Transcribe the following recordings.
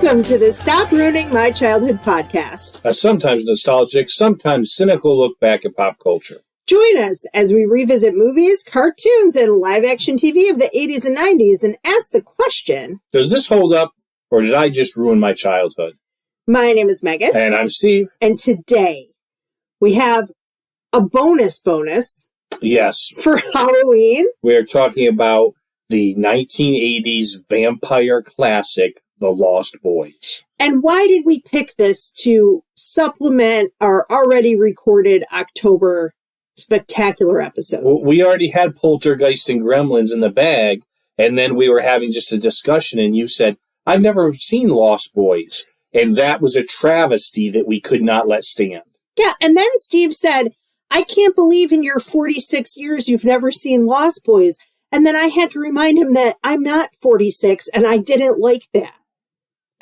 Welcome to the Stop Ruining My Childhood podcast. A sometimes nostalgic, sometimes cynical look back at pop culture. Join us as we revisit movies, cartoons, and live-action TV of the 80s and 90s and ask the question, does this hold up, or did I just ruin my childhood? My name is Megan. And I'm Steve. And today, we have a bonus. Yes. For Halloween. We're talking about the 1980s vampire classic, The Lost Boys. And why did we pick this to supplement our already recorded October spectacular episodes? Well, we already had Poltergeist and Gremlins in the bag, and then we were having just a discussion, and you said, I've never seen Lost Boys. And that was a travesty that we could not let stand. Yeah, and then Steve said, I can't believe in your 46 years you've never seen Lost Boys. And then I had to remind him that I'm not 46, and I didn't like that.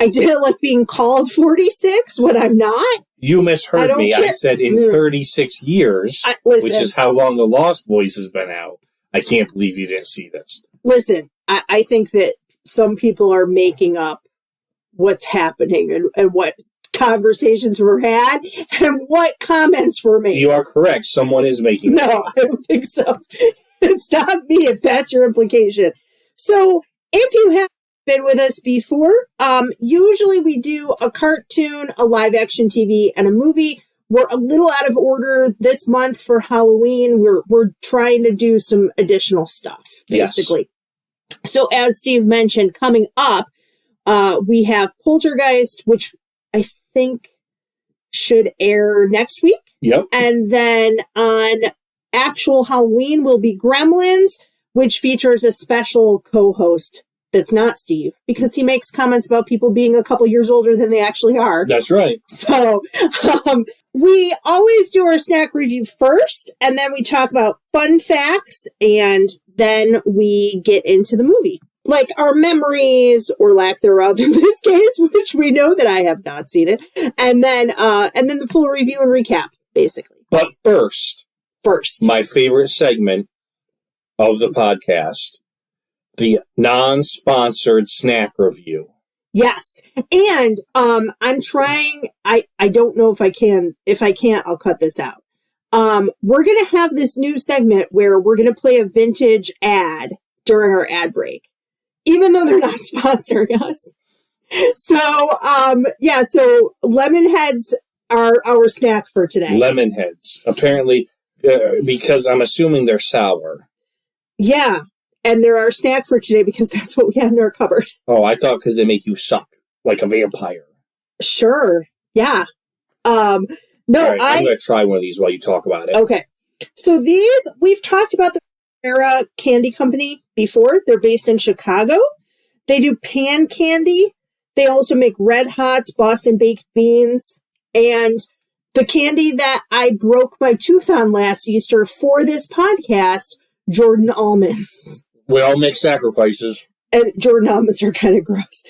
I didn't like being called 46 when I'm not. You misheard me. I said in 36 years, which is how long The Lost Boys has been out. I can't believe you didn't see this. Listen, I think that some people are making up what's happening and what conversations were had and what comments were made. You are correct. Someone is making that. No, I don't think so. It's not me if that's your implication. So if you have been with us before, usually we do a cartoon, a live action TV, and a movie. We're a little out of order this month for Halloween. We're trying to do some additional stuff, basically. Yes. So as Steve mentioned, coming up, we have Poltergeist, which I think should air next week. Yep. And then on actual Halloween will be Gremlins, which features a special co-host that's not Steve, because he makes comments about people being a couple years older than they actually are. That's right. So we always do our snack review first, and then we talk about fun facts, and then we get into the movie. Like our memories or lack thereof in this case, which we know that I have not seen it. And then the full review and recap, basically. But first, my favorite segment of the podcast, the non-sponsored snack review. Yes. And I'm trying, I don't know if I can. If I can't, I'll cut this out. We're going to have this new segment where we're going to play a vintage ad during our ad break, even though they're not sponsoring us. So, so Lemonheads are our snack for today. Lemonheads. Apparently, because I'm assuming they're sour. Yeah. And they're our snack for today because that's what we had in our cupboard. Oh, I thought because they make you suck like a vampire. Sure. Yeah. No, right, I'm going to try one of these while you talk about it. Okay. So these, we've talked about the Era Candy Company before. They're based in Chicago. They do pan candy. They also make Red Hots, Boston baked beans, and the candy that I broke my tooth on last Easter for this podcast, Jordan almonds. We all make sacrifices. And Jordan almonds are kind of gross.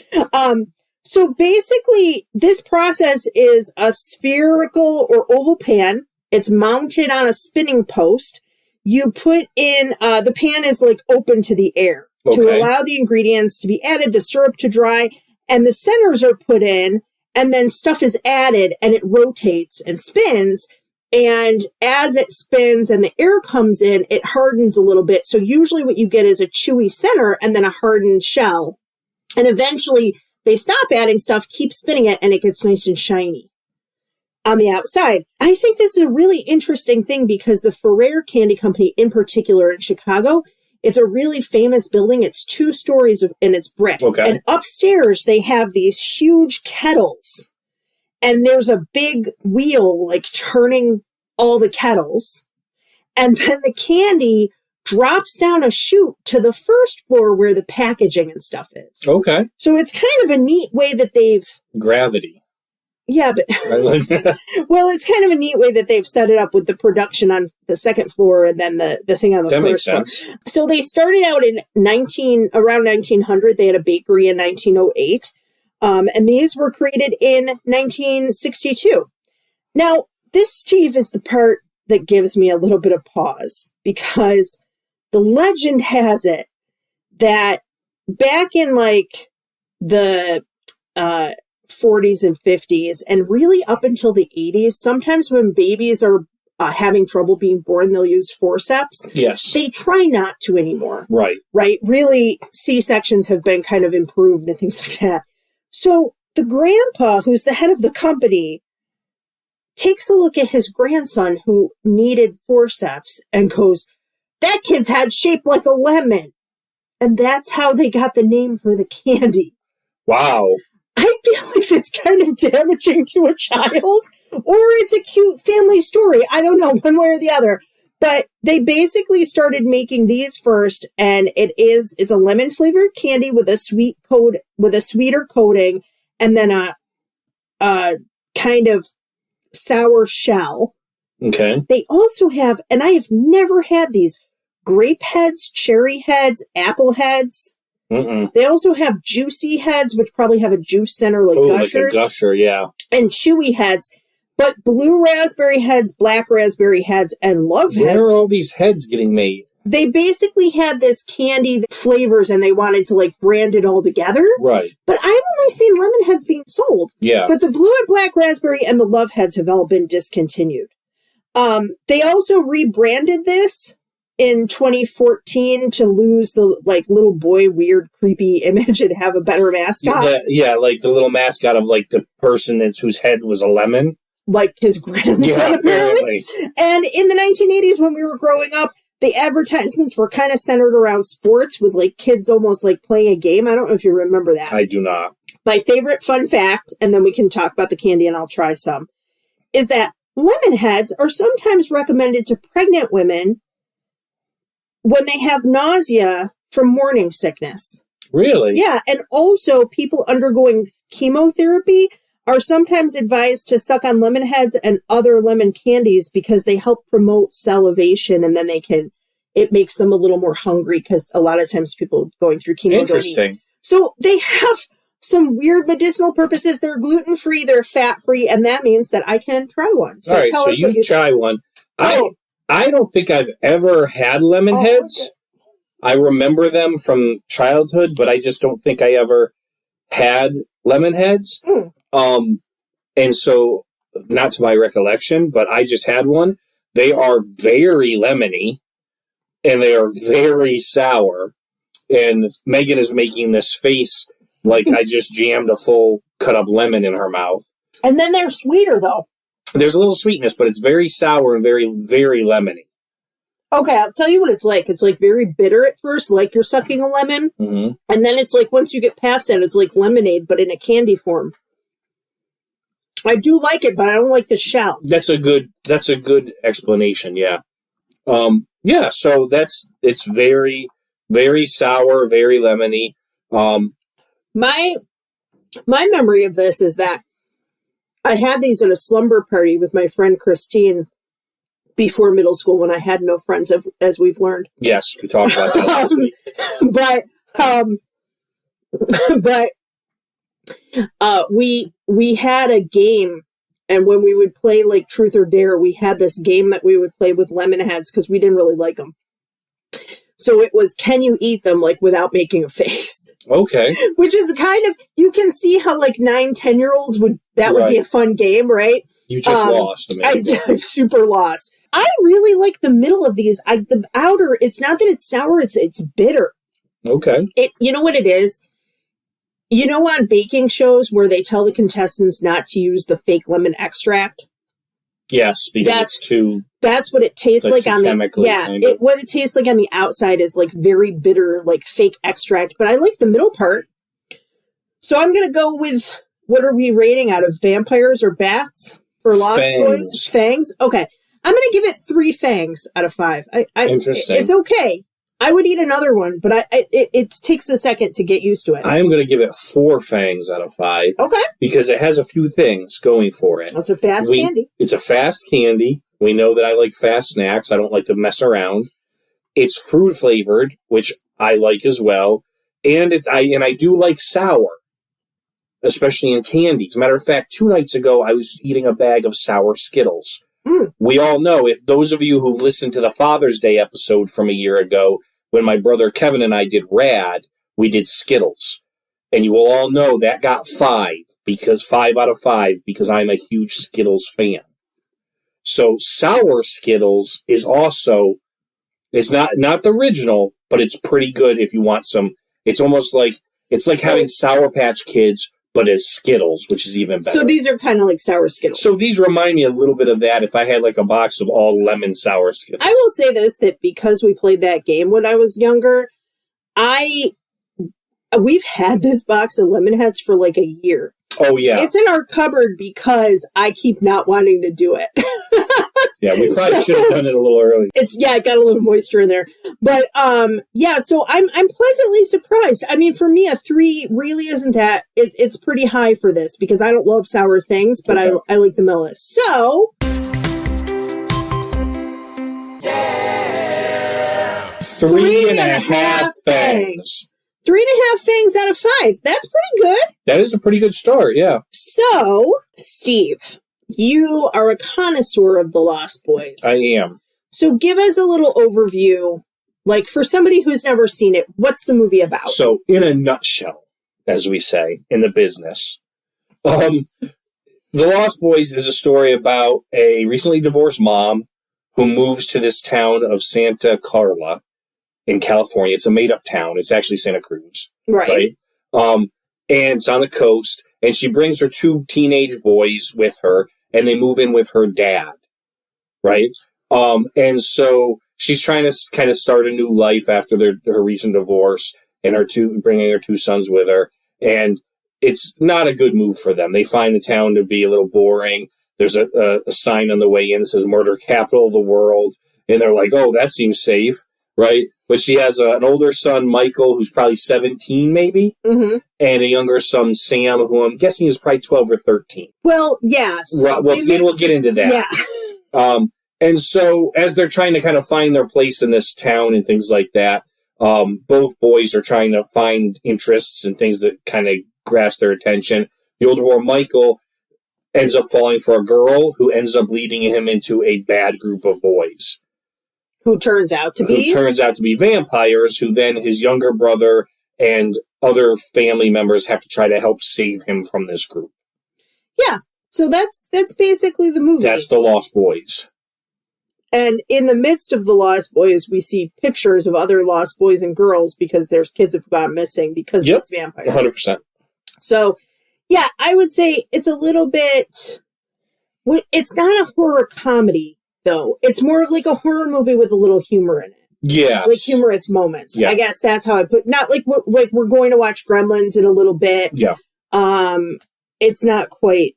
So basically, this process is a spherical or oval pan. It's mounted on a spinning post. You put in, the pan is like open to the air to allow the ingredients to be added, the syrup to dry, and the centers are put in, and then stuff is added, and it rotates and spins. And as it spins and the air comes in, it hardens a little bit. So usually what you get is a chewy center and then a hardened shell. And eventually they stop adding stuff, keep spinning it, and it gets nice and shiny on the outside. I think this is a really interesting thing because the Ferrer Candy Company in particular in Chicago, it's a really famous building. It's 2 stories and it's brick. Okay. And upstairs they have these huge kettles. And there's a big wheel, like, turning all the kettles. And then the candy drops down a chute to the first floor where the packaging and stuff is. Okay. So it's kind of a neat way that they've... Gravity. Yeah, but... well, it's kind of a neat way that they've set it up with the production on the second floor and then the thing on the first floor. So they started out in around 1900. They had a bakery in 1908. And these were created in 1962. Now, this, Steve, is the part that gives me a little bit of pause because the legend has it that back in like the 40s and 50s, and really up until the 80s. Sometimes when babies are having trouble being born, they'll use forceps. Yes. They try not to anymore. Right. Right? Really, C-sections have been kind of improved and things like that. So the grandpa, who's the head of the company, takes a look at his grandson who needed forceps and goes, "That kid's head shaped like a lemon." And that's how they got the name for the candy. Wow. I feel like it's kind of damaging to a child, or it's a cute family story. I don't know, one way or the other. But they basically started making these first, and it's a lemon flavored candy with a sweeter coating, and then a kind of sour shell. Okay. They also have, and I have never had these, grape heads, cherry heads, apple heads. Mm-mm. They also have juicy heads, which probably have a juice center like gushers. Like a gusher, yeah. And chewy heads. But blue raspberry heads, black raspberry heads, and love heads. Where are all these heads getting made? They basically had this candy flavors, and they wanted to like brand it all together. Right. But I've only seen lemon heads being sold. Yeah. But the blue and black raspberry and the love heads have all been discontinued. They also rebranded this in 2014 to lose the like little boy weird creepy image and have a better mascot. Like the little mascot of like the person whose head was a lemon. Like his grandson, apparently. And in the 1980s, when we were growing up, the advertisements were kind of centered around sports with like kids almost like playing a game. I don't know if you remember that. I do not. My favorite fun fact, and then we can talk about the candy and I'll try some, is that lemon heads are sometimes recommended to pregnant women when they have nausea from morning sickness. Really? Yeah, and also people undergoing chemotherapy are sometimes advised to suck on lemon heads and other lemon candies because they help promote salivation, and then it makes them a little more hungry because a lot of times people going through chemo. Interesting. So they have some weird medicinal purposes. They're gluten-free, they're fat-free, and that means that I can try one. So all right, tell so us what you try one. I don't think I've ever had lemon heads. Okay. I remember them from childhood, but I just don't think I ever had lemon heads. And so, not to my recollection, but I just had one. They are very lemony, and they are very sour. And Megan is making this face like I just jammed a full cut-up lemon in her mouth. And then they're sweeter, though. There's a little sweetness, but it's very sour and very, very lemony. Okay, I'll tell you what it's like. It's like very bitter at first, like you're sucking a lemon. Mm-hmm. And then it's like once you get past that, it's like lemonade, but in a candy form. I do like it, but I don't like the shell. That's a good explanation, yeah. So it's very, very sour, very lemony. My memory of this is that I had these at a slumber party with my friend Christine before middle school when I had no friends, as we've learned. Yes, we talked about that last week. We had a game, and when we would play like Truth or Dare, we had this game that we would play with lemon heads because we didn't really like them. So it was, can you eat them like without making a face? Okay. Which is kind of, you can see how like 9-10-year-olds would be a fun game, right? You just lost. I did, super lost. I really like the middle of these. The outer, it's not that it's sour, it's bitter. Okay. You know what it is? You know on baking shows where they tell the contestants not to use the fake lemon extract? Yes, because that's what it tastes like on the what it tastes like on the outside is like very bitter, like fake extract. But I like the middle part. So I'm gonna go with, what are we rating out of, vampires or bats for Lost Boys? Fangs. Okay, I'm gonna give it 3 fangs out of 5. Interesting. It's okay. I would eat another one, but it takes a second to get used to it. I am going to give it 4 fangs out of 5. Okay. Because it has a few things going for it. It's a fast candy. It's a fast candy. We know that I like fast snacks. I don't like to mess around. It's fruit flavored, which I like as well. And I do like sour, especially in candy. As a matter of fact, 2 nights ago, I was eating a bag of sour Skittles. We all know, if those of you who listened to the Father's Day episode from a year ago, when my brother Kevin and I did Rad, we did Skittles. And you will all know that got 5 out of 5 because I'm a huge Skittles fan. So sour Skittles is also, it's not the original, but it's pretty good if you want some. It's almost like, it's like having Sour Patch Kids, but as Skittles, which is even better. So these are kind of like sour Skittles. So these remind me a little bit of that if I had like a box of all lemon sour Skittles. I will say this, that because we played that game when I was younger, we've had this box of Lemonheads for like a year. Oh, yeah. It's in our cupboard because I keep not wanting to do it. Yeah, we probably should have done it a little early. It got a little moisture in there. But, so I'm pleasantly surprised. I mean, for me, a 3 really isn't that. It's pretty high for this because I don't love sour things, but okay. I like the mellows. So... Yeah! 3.5 fangs. 3.5 fangs out of 5. That's pretty good. That is a pretty good start, yeah. So, Steve, you are a connoisseur of the Lost Boys. I am. So give us a little overview. Like, for somebody who's never seen it, what's the movie about? So, in a nutshell, as we say in the business, The Lost Boys is a story about a recently divorced mom who moves to this town of Santa Carla in California. It's a made-up town. It's actually Santa Cruz. Right. And it's on the coast. And she brings her 2 teenage boys with her, and they move in with her dad. Right? And so she's trying to kind of start a new life after her recent divorce, and bringing her 2 sons with her. And it's not a good move for them. They find the town to be a little boring. There's a sign on the way in that says "Murder Capital of the World," and they're like, "Oh, that seems safe." Right? But she has an older son, Michael, who's probably 17, maybe, and a younger son, Sam, who I'm guessing is probably 12 or 13. Well, yeah. So we'll get into that. Yeah. And so, as they're trying to kind of find their place in this town and things like that, both boys are trying to find interests and things that kind of grasp their attention. The older boy, Michael, ends up falling for a girl who ends up leading him into a bad group of boys. Who turns out to be vampires, who then his younger brother and other family members have to try to help save him from this group. Yeah. So that's basically the movie. That's The Lost Boys. And in the midst of The Lost Boys, we see pictures of other lost boys and girls because there's kids who've gone missing because of these vampires. 100%. So, yeah, I would say it's a little bit... It's not a horror comedy, though. It's more of like a horror movie with a little humor in it. Yeah. Like humorous moments. Yeah. I guess that's how I put... Not like we're going to watch Gremlins in a little bit. Yeah. It's not quite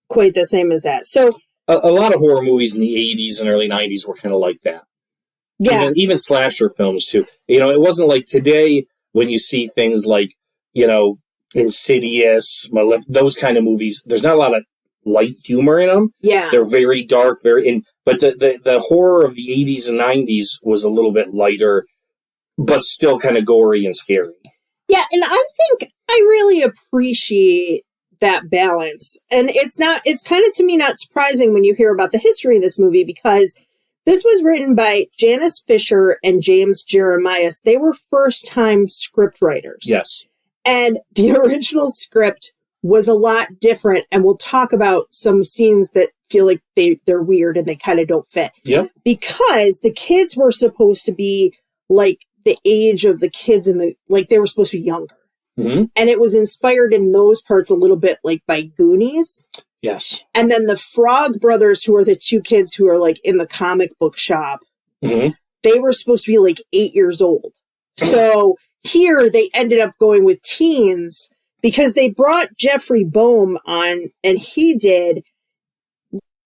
the same as that. So... A lot of horror movies in the 80s and early 90s were kind of like that. Yeah. Even slasher films, too. It wasn't like today when you see things like, Insidious, those kind of movies. There's not a lot of light humor in them. Yeah. They're very dark, but the horror of the 80s and 90s was a little bit lighter, but still kind of gory and scary. Yeah, and I think I really appreciate that balance. And it's kind of, to me, not surprising when you hear about the history of this movie, because this was written by Janice Fischer and James Jeremias. They were first-time script writers. Yes. And the original script was a lot different, and we'll talk about some scenes that feel like they're weird and they kind of don't fit. Yep. Because the kids were supposed to be like the age of the kids they were supposed to be younger. Mm-hmm. And it was inspired in those parts a little bit like by Goonies. Yes. And then the Frog Brothers, who are the 2 kids who are like in the comic book shop, they were supposed to be like 8 years old. So here they ended up going with teens because they brought Jeffrey Boam on, and he did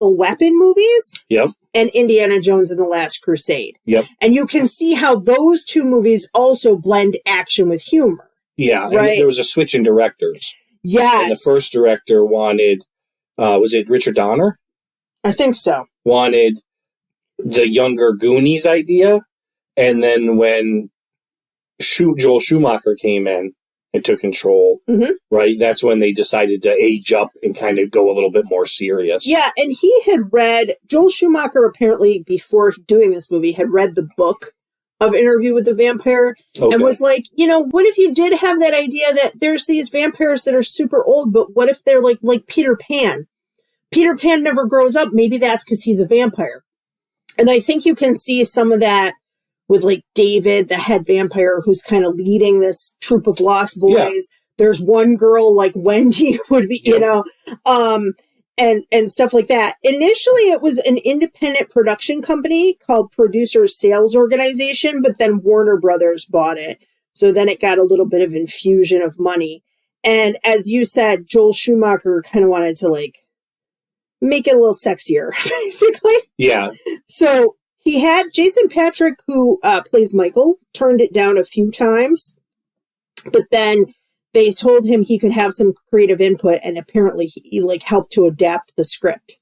the Weapon movies. Yep. And Indiana Jones and the Last Crusade. Yep. And you can see how those 2 movies also blend action with humor. Yeah, right. And there was a switch in directors. Yes. And the first director wanted, was it Richard Donner? I think so. Wanted the younger Goonies idea. And then when Joel Schumacher came in and took control, right, that's when they decided to age up and kind of go a little bit more serious. Yeah, and he had read, Joel Schumacher apparently, before doing this movie, had read the book of Interview with the Vampire and was like, what if you did have that idea that there's these vampires that are super old, but what if they're like Peter Pan? Peter Pan never grows up. Maybe that's because he's a vampire. And I think you can see some of that with like David, the head vampire, who's kind of leading this troop of lost boys. Yeah. There's one girl like Wendy would be, and stuff like that. Initially, it was an independent production company called Producers Sales Organization, but then Warner Brothers bought it. So then it got a little bit of infusion of money. And as you said, Joel Schumacher kind of wanted to like make it a little sexier, basically. Yeah. So he had Jason Patric, who plays Michael, turned it down a few times, but then they told him he could have some creative input, and apparently he like helped to adapt the script.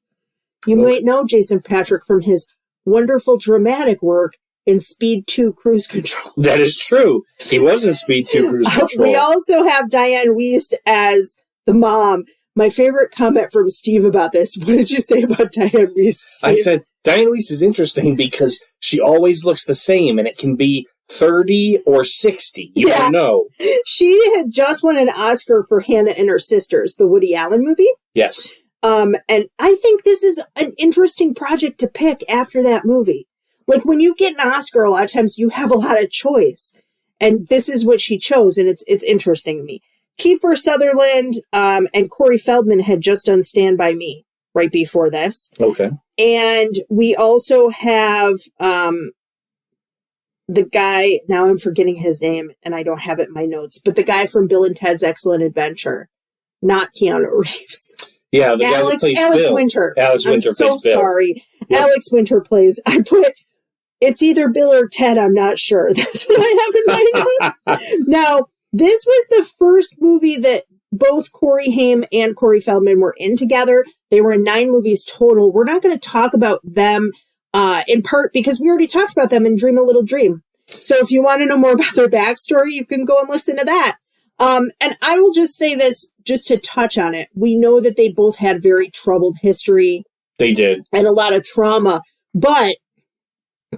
You might know Jason Patric from his wonderful dramatic work in Speed 2 Cruise Control. That is true. He was in Speed 2 Cruise Control. We also have Dianne Wiest as the mom. My favorite comment from Steve about this, what did you say about Dianne Wiest, Steve? I said, Dianne Wiest is interesting because she always looks the same, and it can be 30 or 60. You don't know. She had just won an Oscar for Hannah and Her Sisters, the Woody Allen movie. Yes. And I think this is an interesting project to pick after that movie. Like when you get an Oscar, a lot of times you have a lot of choice. And this is what she chose, and it's interesting to me. Kiefer Sutherland and Corey Feldman had just done Stand By Me right before this. Okay. And we also have the guy, now I'm forgetting his name, and I don't have it in my notes, but the guy from Bill and Ted's Excellent Adventure, not Keanu Reeves. Yeah, the guy that plays Alex Bill. Winter. Alex Winter plays Bill. I'm so sorry. Yep. Alex Winter plays, it's either Bill or Ted, I'm not sure. That's what I have in my notes. Now, this was the first movie that both Corey Haim and Corey Feldman were in together. They were in 9 movies total. We're not going to talk about them in part because we already talked about them in Dream a Little Dream. So if you want to know more about their backstory, you can go and listen to that. And I will just say this, just to touch on it. We know that they both had very troubled history. They did. And a lot of trauma. But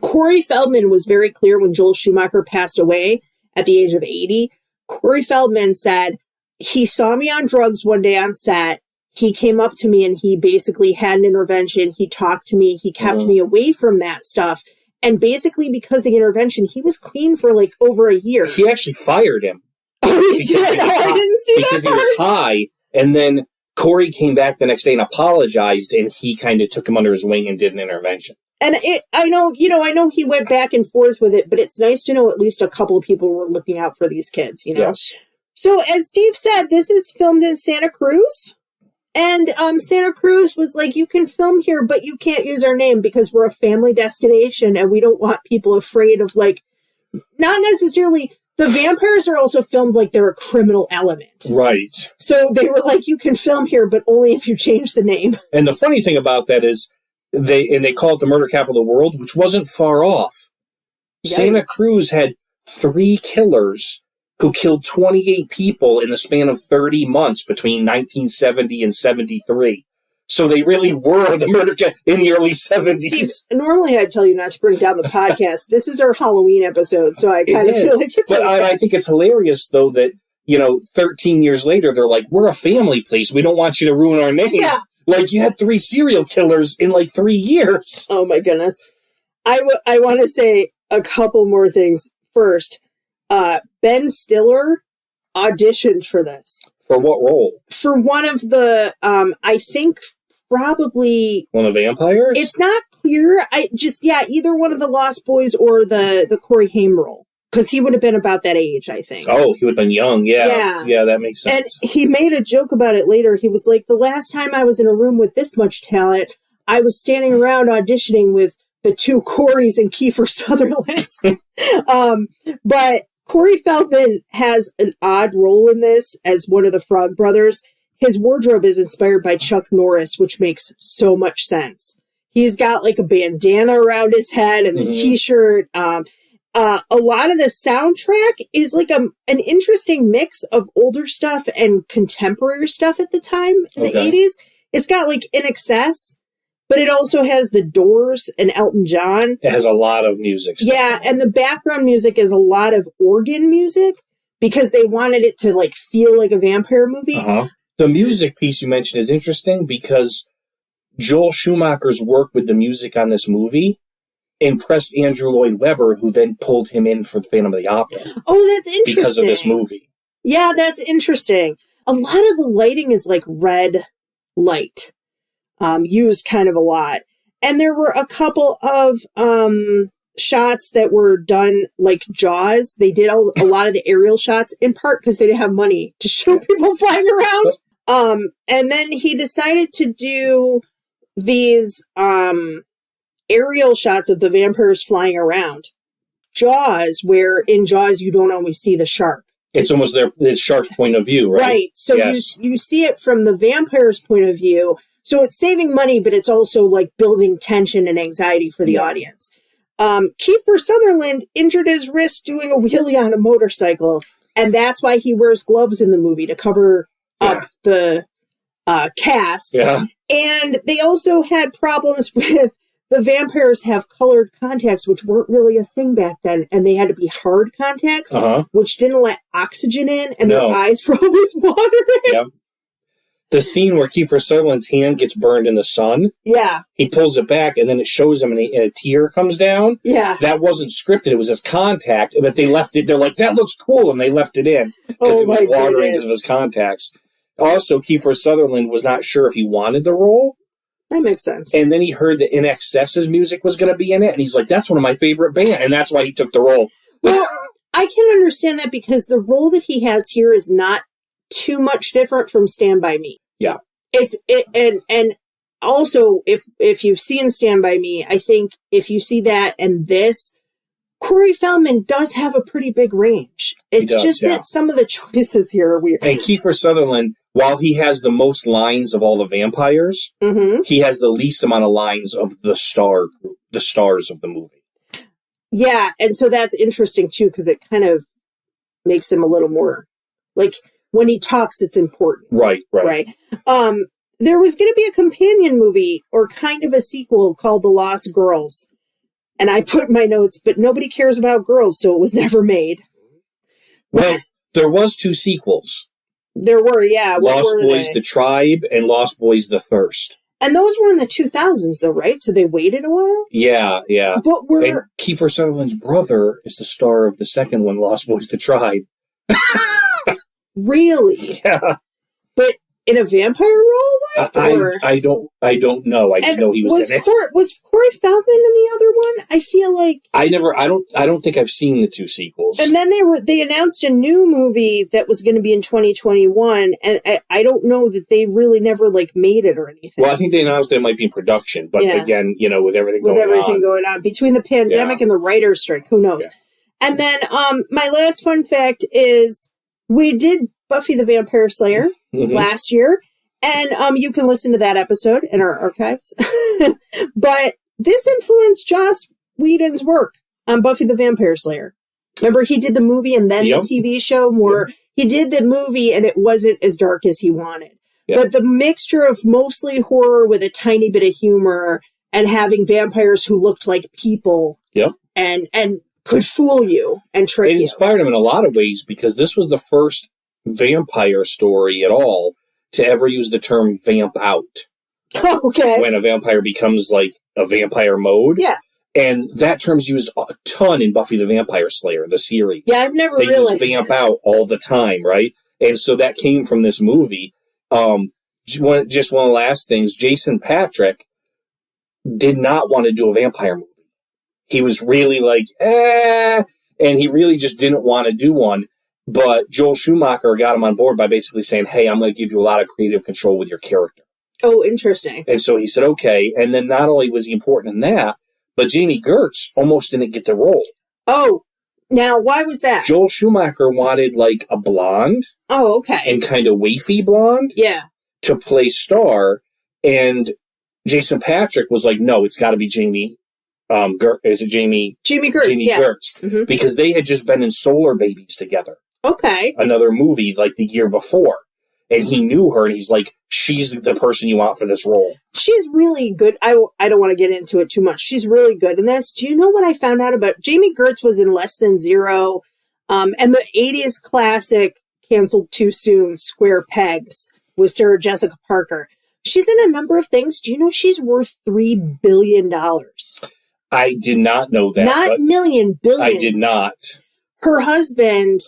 Corey Feldman was very clear when Joel Schumacher passed away at the age of 80. Corey Feldman said, he saw me on drugs one day on set. He came up to me and he basically had an intervention. He talked to me. He kept me away from that stuff. And basically because of the intervention, he was clean for like over a year. He actually fired him. Oh, he did? I didn't see that. Because he was high. And then Corey came back the next day and apologized, and he kind of took him under his wing and did an intervention. And I know he went back and forth with it, but it's nice to know at least a couple of people were looking out for these kids, Yes. So as Steve said, this is filmed in Santa Cruz. And Santa Cruz was like, you can film here, but you can't use our name because we're a family destination and we don't want people afraid of like, not necessarily, the vampires are also filmed like they're a criminal element. Right. So they were like, you can film here, but only if you change the name. And the funny thing about that is they call it the murder capital of the world, which wasn't far off. Yikes. Santa Cruz had 3 killers who killed 28 people in the span of 30 months between 1970 and 73. So they really were the murder in the early 70s. Steve, normally I'd tell you not to bring down the podcast. This is our Halloween episode, so I kind of feel like it's... But okay. I think it's hilarious, though, that, 13 years later, they're like, we're a family place. We don't want you to ruin our name. Yeah. Like, you had 3 serial killers in, 3 years. Oh, my goodness. I want to say a couple more things. First, Ben Stiller auditioned for this. For what role? For one of the, I think probably... One of the vampires? It's not clear. Either one of the Lost Boys or the Corey Haim role. Because he would have been about that age, I think. Oh, he would have been young. Yeah. Yeah, that makes sense. And he made a joke about it later. He was like, the last time I was in a room with this much talent, I was standing around auditioning with the 2 Coreys and Kiefer Sutherland. But Corey Feldman has an odd role in this as one of the Frog Brothers. His wardrobe is inspired by Chuck Norris, which makes so much sense. He's got like a bandana around his head and the t-shirt. A lot of the soundtrack is like an interesting mix of older stuff and contemporary stuff at the time in the 80s. It's got like In Excess But it also has the Doors and Elton John. It has a lot of music stuff. Yeah, and the background music is a lot of organ music because they wanted it to like feel like a vampire movie. Uh-huh. The music piece you mentioned is interesting because Joel Schumacher's work with the music on this movie impressed Andrew Lloyd Webber, who then pulled him in for the Phantom of the Opera. Oh, that's interesting. Because of this movie. Yeah, that's interesting. A lot of the lighting is like red light, used kind of a lot. And there were a couple of shots that were done like Jaws. They did a lot of the aerial shots, in part because they didn't have money to show people flying around. And then he decided to do these aerial shots of the vampires flying around. Jaws, where in Jaws you don't always see the shark. It's almost the shark's point of view, right? Right. So yes. you see it from the vampire's point of view. So it's saving money, but it's also like building tension and anxiety for the audience. Kiefer Sutherland injured his wrist doing a wheelie on a motorcycle, and that's why he wears gloves in the movie to cover up the cast. Yeah. And they also had problems with the vampires have colored contacts, which weren't really a thing back then, and they had to be hard contacts, which didn't let oxygen in, and their eyes were always watering. Yep. The scene where Kiefer Sutherland's hand gets burned in the sun. Yeah. He pulls it back, and then it shows him, and a tear comes down. Yeah. That wasn't scripted. It was his contact, but they left it. They're like, that looks cool, and they left it in because it was watering because of his contacts. Also, Kiefer Sutherland was not sure if he wanted the role. That makes sense. And then he heard that In Excess's music was going to be in it, and he's like, that's one of my favorite bands, and that's why he took the role. Well, I can understand that because the role that he has here is not too much different from Stand By Me. Yeah. And also, if you've seen Stand By Me, I think if you see that and this, Corey Feldman does have a pretty big range. It's that some of the choices here are weird. And Kiefer Sutherland, while he has the most lines of all the vampires, he has the least amount of lines of the stars of the movie. Yeah, and so that's interesting too, because it kind of makes him a little more like when he talks, it's important. Right. There was going to be a companion movie or kind of a sequel called The Lost Girls. And I put in my notes, but nobody cares about girls, so it was never made. Well, there was 2 sequels. There were, yeah. Lost Boys The Tribe and Lost Boys The Thirst. And those were in the 2000s, though, right? So they waited a while? Yeah. But and Kiefer Sutherland's brother is the star of the second one, Lost Boys The Tribe. Really? Yeah. But in a vampire role? I don't know. I just know he was in it. Was Corey Feldman in the other one? I feel like I don't think I've seen the 2 sequels. And then they announced a new movie that was going to be in 2021, and I don't know that they really never like made it or anything. Well, I think they announced it might be in production, but again, with everything going on between the pandemic and the writer's strike, who knows? Yeah. And then my last fun fact is we did Buffy the Vampire Slayer last year. And you can listen to that episode in our archives. But this influenced Joss Whedon's work on Buffy the Vampire Slayer. Remember, he did the movie and then the TV show where he did the movie and it wasn't as dark as he wanted. Yep. But the mixture of mostly horror with a tiny bit of humor and having vampires who looked like people and could fool you and trick you. It inspired him in a lot of ways because this was the first vampire story at all to ever use the term vamp out. Okay. When a vampire becomes like a vampire mode. Yeah. And that term's used a ton in Buffy the Vampire Slayer, the series. Yeah, I've never realized They use vamp out all the time, right? And so that came from this movie. Just one of the last things, Jason Patric did not want to do a vampire movie. He was really like, and he really just didn't want to do one. But Joel Schumacher got him on board by basically saying, hey, I'm going to give you a lot of creative control with your character. Oh, interesting. And so he said, okay. And then not only was he important in that, but Jami Gertz almost didn't get the role. Oh, now why was that? Joel Schumacher wanted like a blonde. Oh, okay. And kind of wafy blonde. Yeah. To play star. And Jason Patric was like, no, it's got to be Jami. Is it Jami? Jami Gertz, Jami Gertz. Because they had just been in Solar Babies together. Okay. Another movie like the year before. and he knew her, and he's like, she's the person you want for this role. She's really good. I don't want to get into it too much. She's really good in this. Do you know what I found out about? Jami Gertz was in Less Than Zero, and the 80s classic Canceled Too Soon, Square Pegs, with Sarah Jessica Parker. She's in a number of things. Do you know she's worth $3 billion? I did not know that. Not million, billion. I did not. Her husband,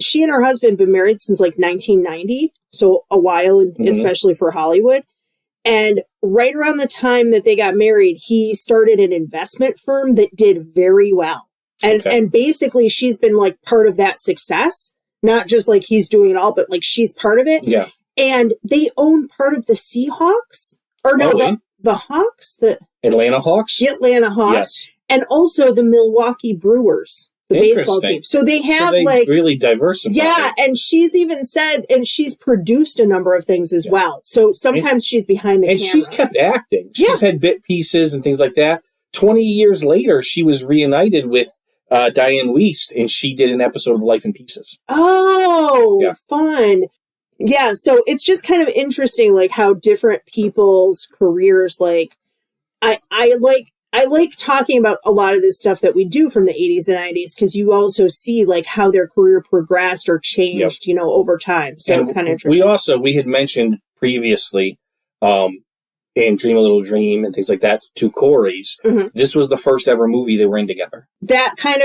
she and her husband been married since like 1990, so a while, especially for Hollywood. And right around the time that they got married, he started an investment firm that did very well. And basically she's been like part of that success, not just like he's doing it all, but like she's part of it. Yeah. And they own part of the Seahawks, or no, the Hawks, the Atlanta Hawks? The Atlanta Hawks. Yes. And also the Milwaukee Brewers, the baseball team. So they have like really diversified. Yeah, and she's even said, and she's produced a number of things as well. So sometimes she's behind the camera. And she's kept acting. She's had bit pieces and things like that. 20 years later, she was reunited with Dianne Wiest, and she did an episode of Life in Pieces. Oh, fun. Yeah, so it's just kind of interesting, like how different people's careers, like I like talking about a lot of this stuff that we do from the 80s and 90s, because you also see like how their career progressed or changed, you know, over time. So it's kind of interesting. We had mentioned previously in Dream a Little Dream and things like that, two Corys. This was the first ever movie they were in together. That kind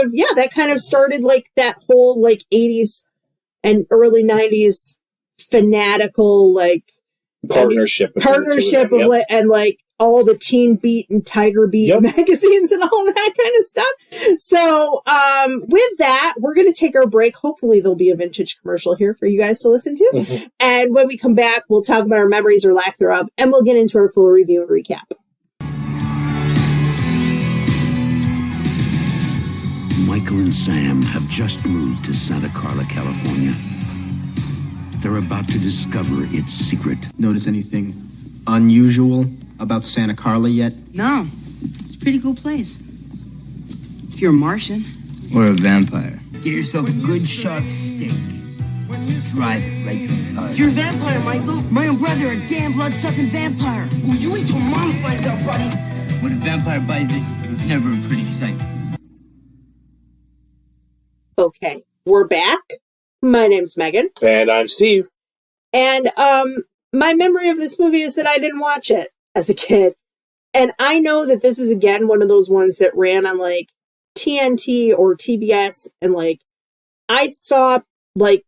of started like that whole like 80s and early 90s fanatical like partnership of like, and like all the Teen Beat and Tiger Beat magazines and all that kind of stuff. So with that, we're going to take our break. Hopefully there'll be a vintage commercial here for you guys to listen to. And when we come back, we'll talk about our memories or lack thereof, and we'll get into our full review and recap. Michael and Sam have just moved to Santa Carla, California. They're about to discover its secret. Notice anything unusual about Santa Carla yet? No. It's a pretty cool place. If you're a Martian. Or a vampire. Get yourself a good sharp steak. Drive it right through his heart. You're a vampire, Michael. My own brother, a damn blood-sucking vampire. Oh, you wait till Mom finds out, buddy. When a vampire buys it, it's never a pretty sight. Okay, we're back. My name's Megan. And I'm Steve. And my memory of this movie is that I didn't watch it as a kid. And I know that this is, again, one of those ones that ran on, like, TNT or TBS. And, like, I saw, like,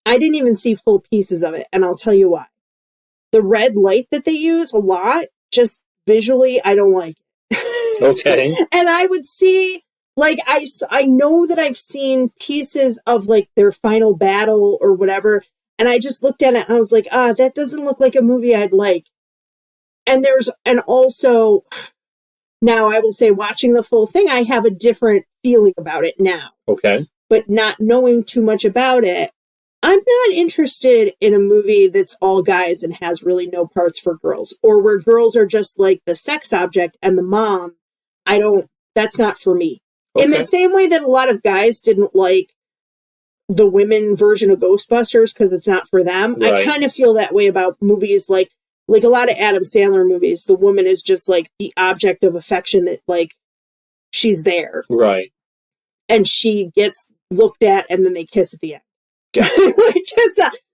I didn't even see full pieces of it. And I'll tell you why. The red light that they use a lot, just visually, I don't like it. Okay. And I would see... Like, I know that I've seen pieces of, like, their final battle or whatever, and I just looked at it and I was like, that doesn't look like a movie I'd like. And also, now I will say, watching the full thing, I have a different feeling about it now. Okay. But not knowing too much about it, I'm not interested in a movie that's all guys and has really no parts for girls, or where girls are just, like, the sex object and the mom. That's not for me. Okay. In the same way that a lot of guys didn't like the women version of Ghostbusters because it's not for them. Right. I kind of feel that way about movies like a lot of Adam Sandler movies. The woman is just like the object of affection that like she's there. Right. And she gets looked at and then they kiss at the end. Yeah.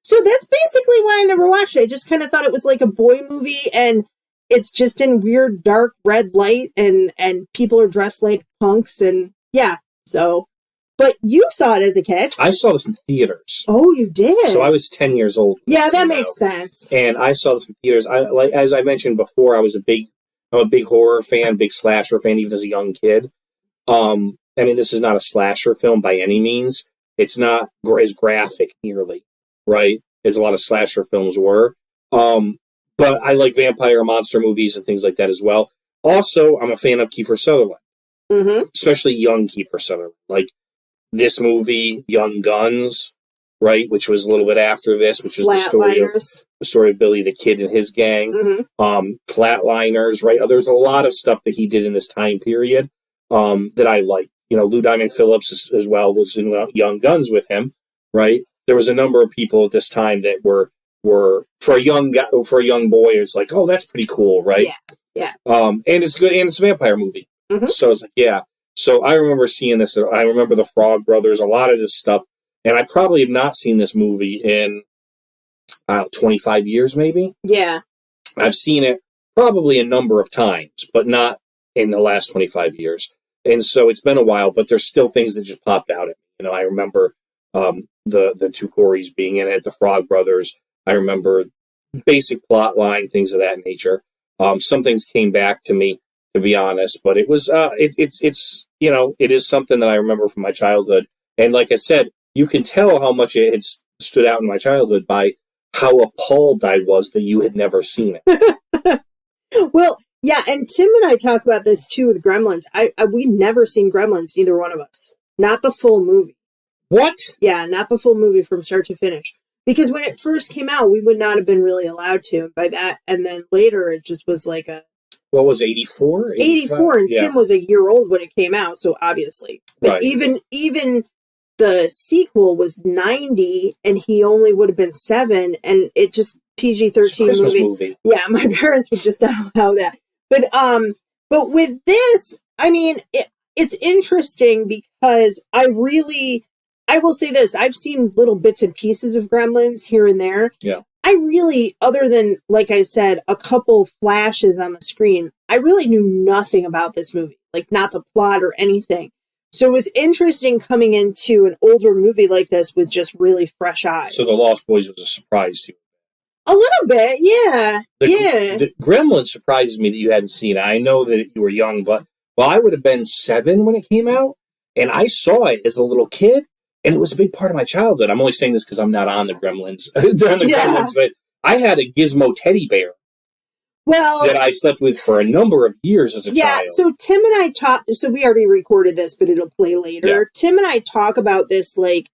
So that's basically why I never watched it. I just kind of thought it was like a boy movie, and it's just in weird, dark, red light, and people are dressed like punks, and yeah, so. But you saw it as a kid. I saw this in theaters. Oh, you did? So I was 10 years old. Yeah, that makes sense. And I saw this in theaters. As I mentioned before, I'm a big horror fan, big slasher fan, even as a young kid. I mean, this is not a slasher film by any means. It's not as graphic nearly, right, as a lot of slasher films were. But I like vampire monster movies and things like that as well. Also, I'm a fan of Kiefer Sutherland, especially young Kiefer Sutherland. Like this movie, Young Guns, right, which was a little bit after this, which was the story of Billy the Kid and his gang. Flatliners, right? There's a lot of stuff that he did in this time period that I like. You know, Lou Diamond Phillips as well was in Young Guns with him, right? there was a number of people at this time that were for a young boy, it's like, oh, that's pretty cool, right? Yeah. And it's good, and it's a vampire movie. Mm-hmm. So it's like, yeah. So I remember seeing this. I remember the Frog Brothers, a lot of this stuff, and I probably have not seen this movie in 25 years, maybe. Yeah. I've seen it probably a number of times, but not in the last 25 years. And so it's been a while, but there's still things that just popped out at me. You know, I remember the two Coreys being in it, the Frog Brothers. I remember basic plot line, things of that nature. Some things came back to me, to be honest, but it was it's you know, it is something that I remember from my childhood. And like I said, you can tell how much it had stood out in my childhood by how appalled I was that you had never seen it. Well, yeah, and Tim and I talk about this too with Gremlins. We'd never seen Gremlins, neither one of us. Not the full movie. What? Yeah, not the full movie from start to finish. Because when it first came out, we would not have been really allowed to. And by that, and then later, it just was like a... What was 84? 84, and yeah. Tim was a year old when it came out, so obviously. But right. Even the sequel was 90, and he only would have been 7, and it just PG-13 movie. Yeah, my parents would just not allow that. But with this, I mean, it's interesting because I will say this, I've seen little bits and pieces of Gremlins here and there. Yeah. I really, other than, like I said, a couple flashes on the screen, I really knew nothing about this movie, like not the plot or anything. So it was interesting coming into an older movie like this with just really fresh eyes. So The Lost Boys was a surprise to you? A little bit, yeah. The Gremlins surprises me that you hadn't seen it. I know that you were young, but I would have been 7 when it came out, and I saw it as a little kid, and it was a big part of my childhood. I'm only saying this because I'm not on the Gremlins. Gremlins, but I had a Gizmo teddy bear. Well, that I slept with for a number of years as a child. Yeah, so Tim and I so we already recorded this, but it'll play later. Yeah. Tim and I talk about this, like,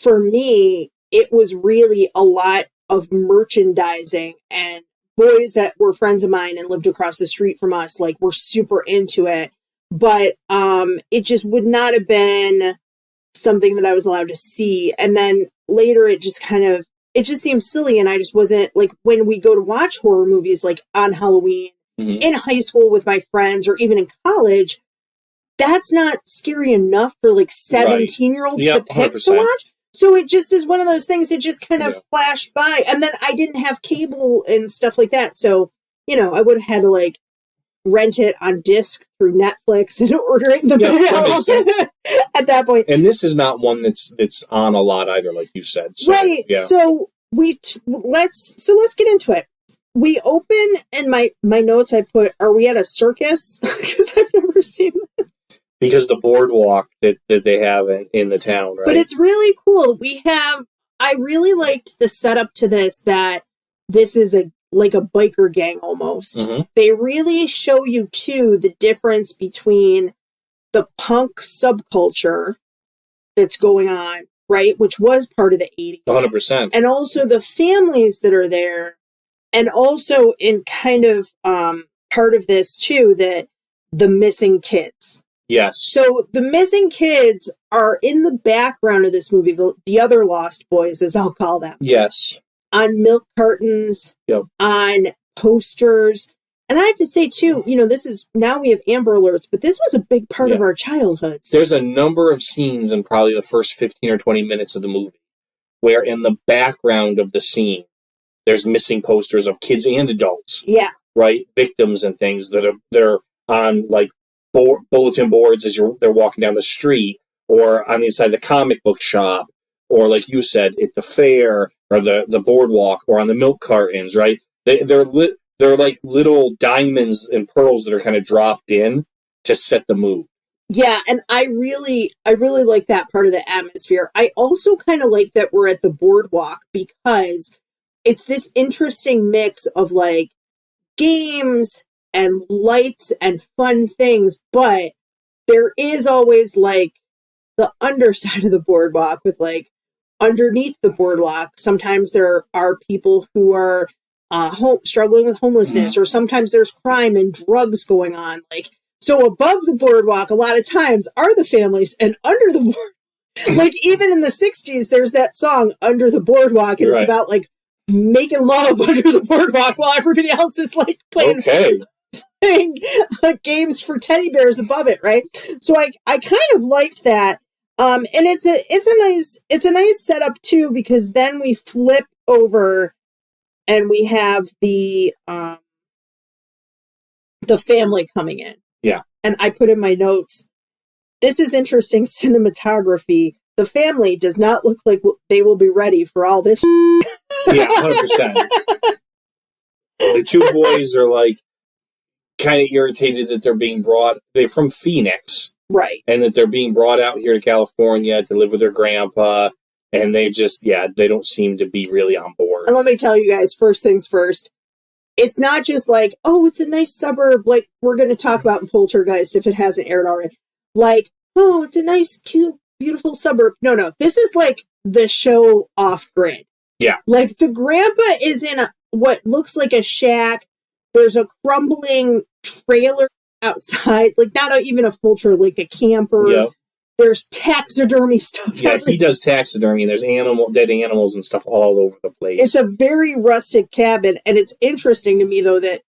for me, it was really a lot of merchandising, and boys that were friends of mine and lived across the street from us, like, were super into it. But it just would not have been something that I was allowed to see. And then later it just seemed silly, and I just wasn't, like, when we go to watch horror movies, like on Halloween, in high school with my friends, or even in college, that's not scary enough for, like, 17-year-olds to pick 100%. To watch. So it just is one of those things that just kind of flashed by. And then I didn't have cable and stuff like that. So, you know, I would have had to, like, rent it on disc through Netflix and order it in the mail at that point. And this is not one that's on a lot either, like you said. So, right. Yeah. So let's get into it. We open, and my notes I put, are we at a circus? Because I've never seen that. Because the boardwalk that they have in the town, right? But it's really cool. I really liked the setup to this, that this is like a biker gang almost. Mm-hmm. They really show you, too, the difference between the punk subculture that's going on, right? Which was part of the 80s. 100%. And also the families that are there. And also in kind of part of this, too, that the missing kids. Yes. So the missing kids are in the background of this movie, the other Lost Boys, as I'll call them. Yes. On milk cartons, on posters. And I have to say, too, you know, now we have Amber Alerts, but this was a big part of our childhoods. There's a number of scenes in probably the first 15 or 20 minutes of the movie where in the background of the scene, there's missing posters of kids and adults. Yeah. Right? Victims and things that are on, like, bulletin boards as they're walking down the street, or on the inside of the comic book shop, or like you said, at the fair, or the boardwalk, or on the milk cartons, right? They're like little diamonds and pearls that are kind of dropped in to set the mood. Yeah, and I really like that part of the atmosphere. I also kind of like that we're at the boardwalk, because it's this interesting mix of, like, games and lights and fun things, but there is always, like, the underside of the boardwalk with, like, underneath the boardwalk, sometimes there are people who are struggling with homelessness, or sometimes there's crime and drugs going on. Like, so above the boardwalk, a lot of times are the families, and under the Like, even in the 60s, there's that song, Under the Boardwalk, and it's about, like, making love under the boardwalk while everybody else is, like, playing games for teddy bears above it, right? So I kind of liked that. And it's a nice setup, too, because then we flip over and we have the family coming in. Yeah. And I put in my notes, this is interesting cinematography. The family does not look like they will be ready for all this. Yeah, 100%. The two boys are like kind of irritated that they're from Phoenix. Right. And that they're being brought out here to California to live with their grandpa. And they just, they don't seem to be really on board. And let me tell you guys, first things first, it's not just like, oh, it's a nice suburb, like we're going to talk about in Poltergeist if it hasn't aired already. Like, oh, it's a nice, cute, beautiful suburb. No, this is like the show Off-Grid. Yeah. Like, the grandpa is in what looks like a shack. There's a crumbling trailer outside, like not even a full trailer, like a camper. Yeah. There's taxidermy stuff. Yeah, he does taxidermy, and there's dead animals and stuff all over the place. It's a very rustic cabin, and it's interesting to me, though, that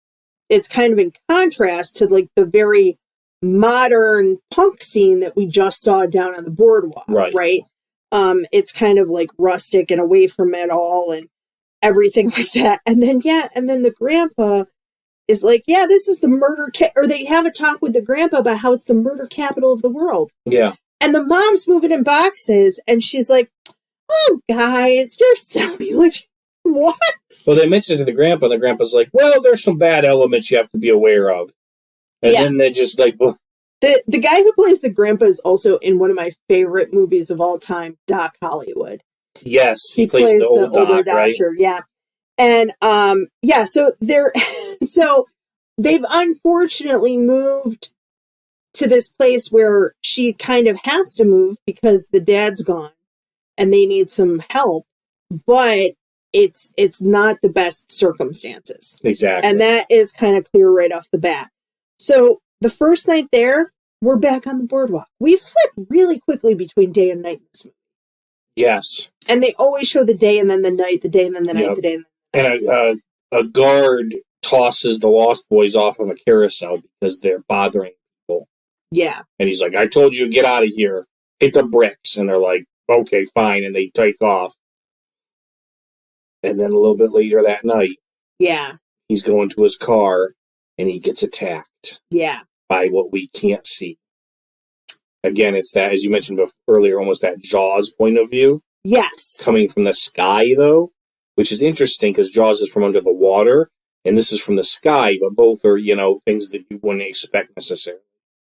it's kind of in contrast to, like, the very modern punk scene that we just saw down on the boardwalk, right? It's kind of, like, rustic and away from it all and everything like that. And then the grandpa is like, yeah, this is the murder or they have a talk with the grandpa about how it's the murder capital of the world. Yeah. And the mom's moving in boxes, and she's like, oh, guys, you're silly. Like, what? Well, they mentioned it to the grandpa, and the grandpa's like, well, there's some bad elements you have to be aware of. And then they just like... The guy who plays the grandpa is also in one of my favorite movies of all time, Doc Hollywood. Yes, he plays the older doctor, right? Yeah. And, so they've unfortunately moved to this place where she kind of has to move because the dad's gone and they need some help, but it's not the best circumstances. Exactly. And that is kind of clear right off the bat. So the first night there, we're back on the boardwalk. We flip really quickly between day and night in this movie. Yes. And they always show the day and then the night, the day and then the night, the day and then the night. And a guard tosses the Lost Boys off of a carousel because they're bothering people. Yeah. And he's like, I told you to get out of here. Hit the bricks. And they're like, okay, fine. And they take off. And then a little bit later that night, he's going to his car and he gets attacked. Yeah. By what we can't see. Again, it's that, as you mentioned earlier, almost that Jaws point of view. Yes. Coming from the sky, though, which is interesting because Jaws is from under the water and this is from the sky, but both are, things that you wouldn't expect necessarily.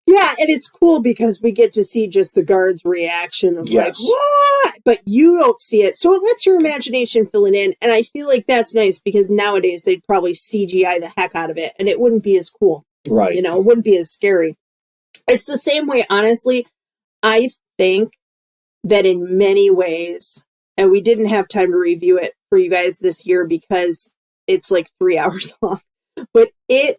Yeah, and it's cool because we get to see just the guard's reaction of like, what? But you don't see it. So it lets your imagination fill it in. And I feel like that's nice because nowadays they'd probably CGI the heck out of it and it wouldn't be as cool. Right. It wouldn't be as scary. It's the same way, honestly, I think that in many ways, and we didn't have time to review it for you guys this year because it's like 3 hours long, but the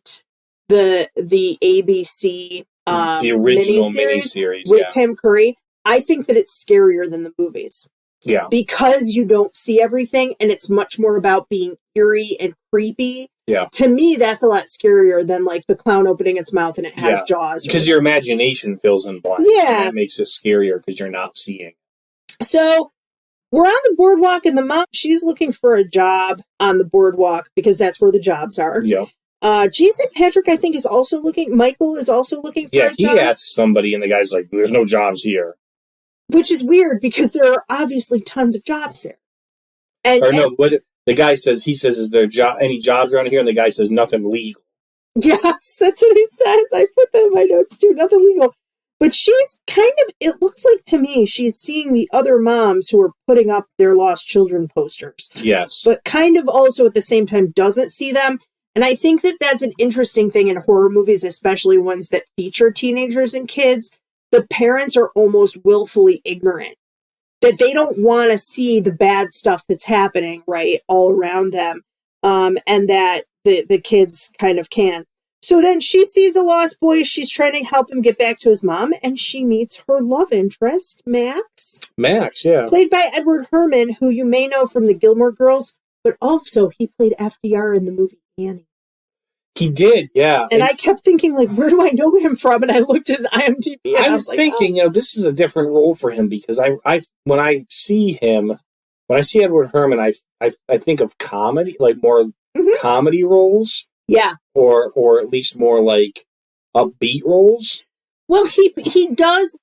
ABC the original miniseries with Tim Curry, I think that it's scarier than the movies. Yeah. Because you don't see everything and it's much more about being eerie and creepy. Yeah. To me, that's a lot scarier than like the clown opening its mouth and it has jaws. Because your imagination fills in blanks. Yeah. And that makes it scarier because you're not seeing. So we're on the boardwalk and the mom, she's looking for a job on the boardwalk because that's where the jobs are. Yeah. Jason Patric, I think, is also looking. Michael is also looking for a job. Yeah, he asks somebody and the guy's like, there's no jobs here. Which is weird because there are obviously tons of jobs there. What the guy says, he says, is there any jobs around here? And the guy says, nothing legal. Yes, that's what he says. I put that in my notes too, nothing legal. But she's kind of, it looks like to me, she's seeing the other moms who are putting up their lost children posters. Yes. But kind of also at the same time doesn't see them. And I think that that's an interesting thing in horror movies, especially ones that feature teenagers and kids. The parents are almost willfully ignorant. That they don't want to see the bad stuff that's happening, right, all around them. And that the kids kind of can. So then she sees a lost boy. She's trying to help him get back to his mom, and she meets her love interest, Max. Max, yeah. Played by Edward Herrmann, who you may know from the Gilmore Girls, but also he played FDR in the movie Annie. He did, yeah. And I kept thinking, like, where do I know him from? And I looked his IMDb. And I was thinking, this is a different role for him because when I see Edward Herrmann, I think of comedy, like more comedy roles. Yeah. Or at least more like upbeat roles. Well, he does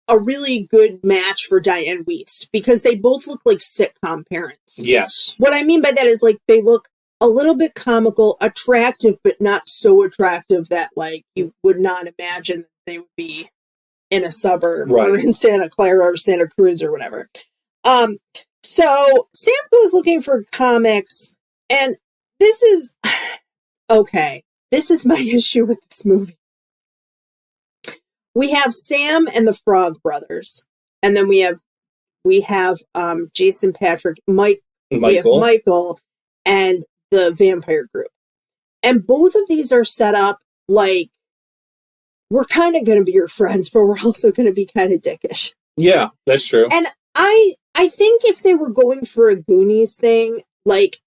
a really good match for Dianne Wiest because they both look like sitcom parents. Yes. What I mean by that is like they look a little bit comical, attractive, but not so attractive that like you would not imagine that they would be in a suburb or in Santa Clara or Santa Cruz or whatever. So Sam goes looking for comics, and this is okay. This is my issue with this movie. We have Sam and the Frog Brothers, and then we have Jason, Patric, Michael. We have Michael and the vampire group. And both of these are set up like we're kind of going to be your friends, but we're also going to be kind of dickish. Yeah, that's true. And I think if they were going for a Goonies thing, like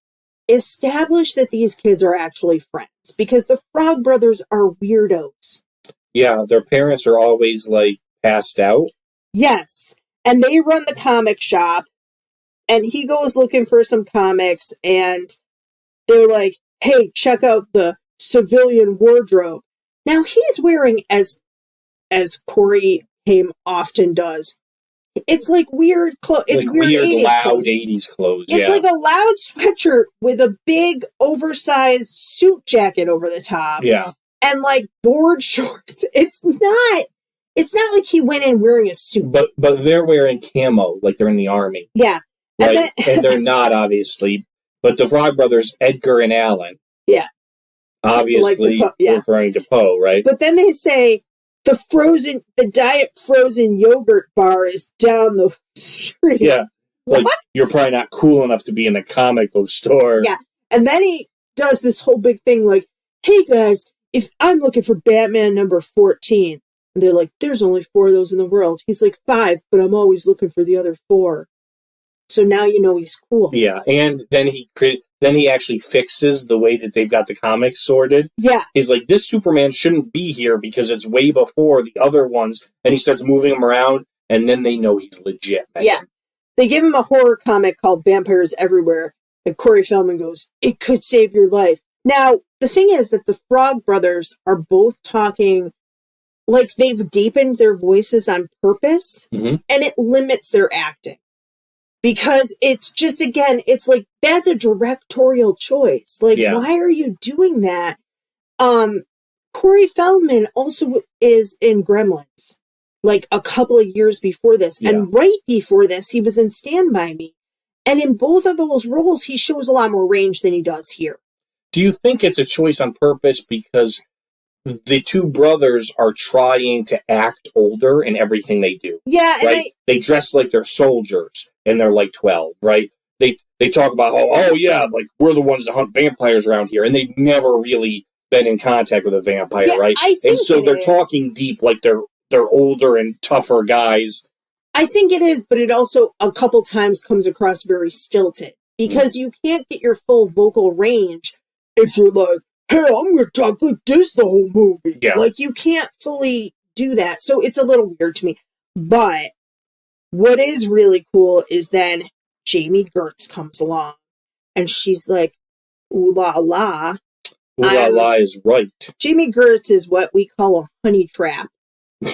establish that these kids are actually friends because the Frog Brothers are weirdos. Yeah, their parents are always like passed out. Yes. And they run the comic shop, and he goes looking for some comics, and they're like, hey, check out the civilian wardrobe. Now he's wearing, as Corey Haim often does, it's like weird clothes. It's like weird 80s loud clothes. 80s clothes. It's like a loud sweatshirt with a big oversized suit jacket over the top. Yeah. And like board shorts. It's not like he went in wearing a suit. But they're wearing camo, like they're in the army. Yeah. Right? And they're not, obviously. But the Frog Brothers, Edgar and Allan. Yeah. Obviously like referring to Poe, right? But then they say the diet frozen yogurt bar is down the street. Yeah. Like, what? You're probably not cool enough to be in a comic book store. Yeah. And then he does this whole big thing like, hey guys, if I'm looking for Batman number 14, and they're like, there's only 4 of those in the world. He's like, 5, but I'm always looking for the other 4. So now you know he's cool. Yeah, and then he actually fixes the way that they've got the comics sorted. Yeah. He's like, this Superman shouldn't be here because it's way before the other ones. And he starts moving them around, and then they know he's legit. Man. Yeah. They give him a horror comic called Vampires Everywhere, and Corey Feldman goes, it could save your life. Now, the thing is that the Frog Brothers are both talking like they've deepened their voices on purpose, and it limits their acting. Because it's just, again, it's like, that's a directorial choice. Like, why are you doing that? Corey Feldman also is in Gremlins, like a couple of years before this. Yeah. And right before this, he was in Stand By Me. And in both of those roles, he shows a lot more range than he does here. Do you think it's a choice on purpose because the two brothers are trying to act older in everything they do? Yeah, and right? They dress like they're soldiers, and they're like 12, right? They talk about, like, we're the ones that hunt vampires around here, and they've never really been in contact with a vampire, right? I think and so they're talking deep like they're older and tougher guys. I think it is, but it also a couple times comes across very stilted, because you can't get your full vocal range if you're like, hey, I'm going to talk like this the whole movie. Yeah. Like, you can't fully do that. So it's a little weird to me. But what is really cool is then Jami Gertz comes along, and she's like, ooh la la. Ooh la la is right. Jami Gertz is what we call a honey trap.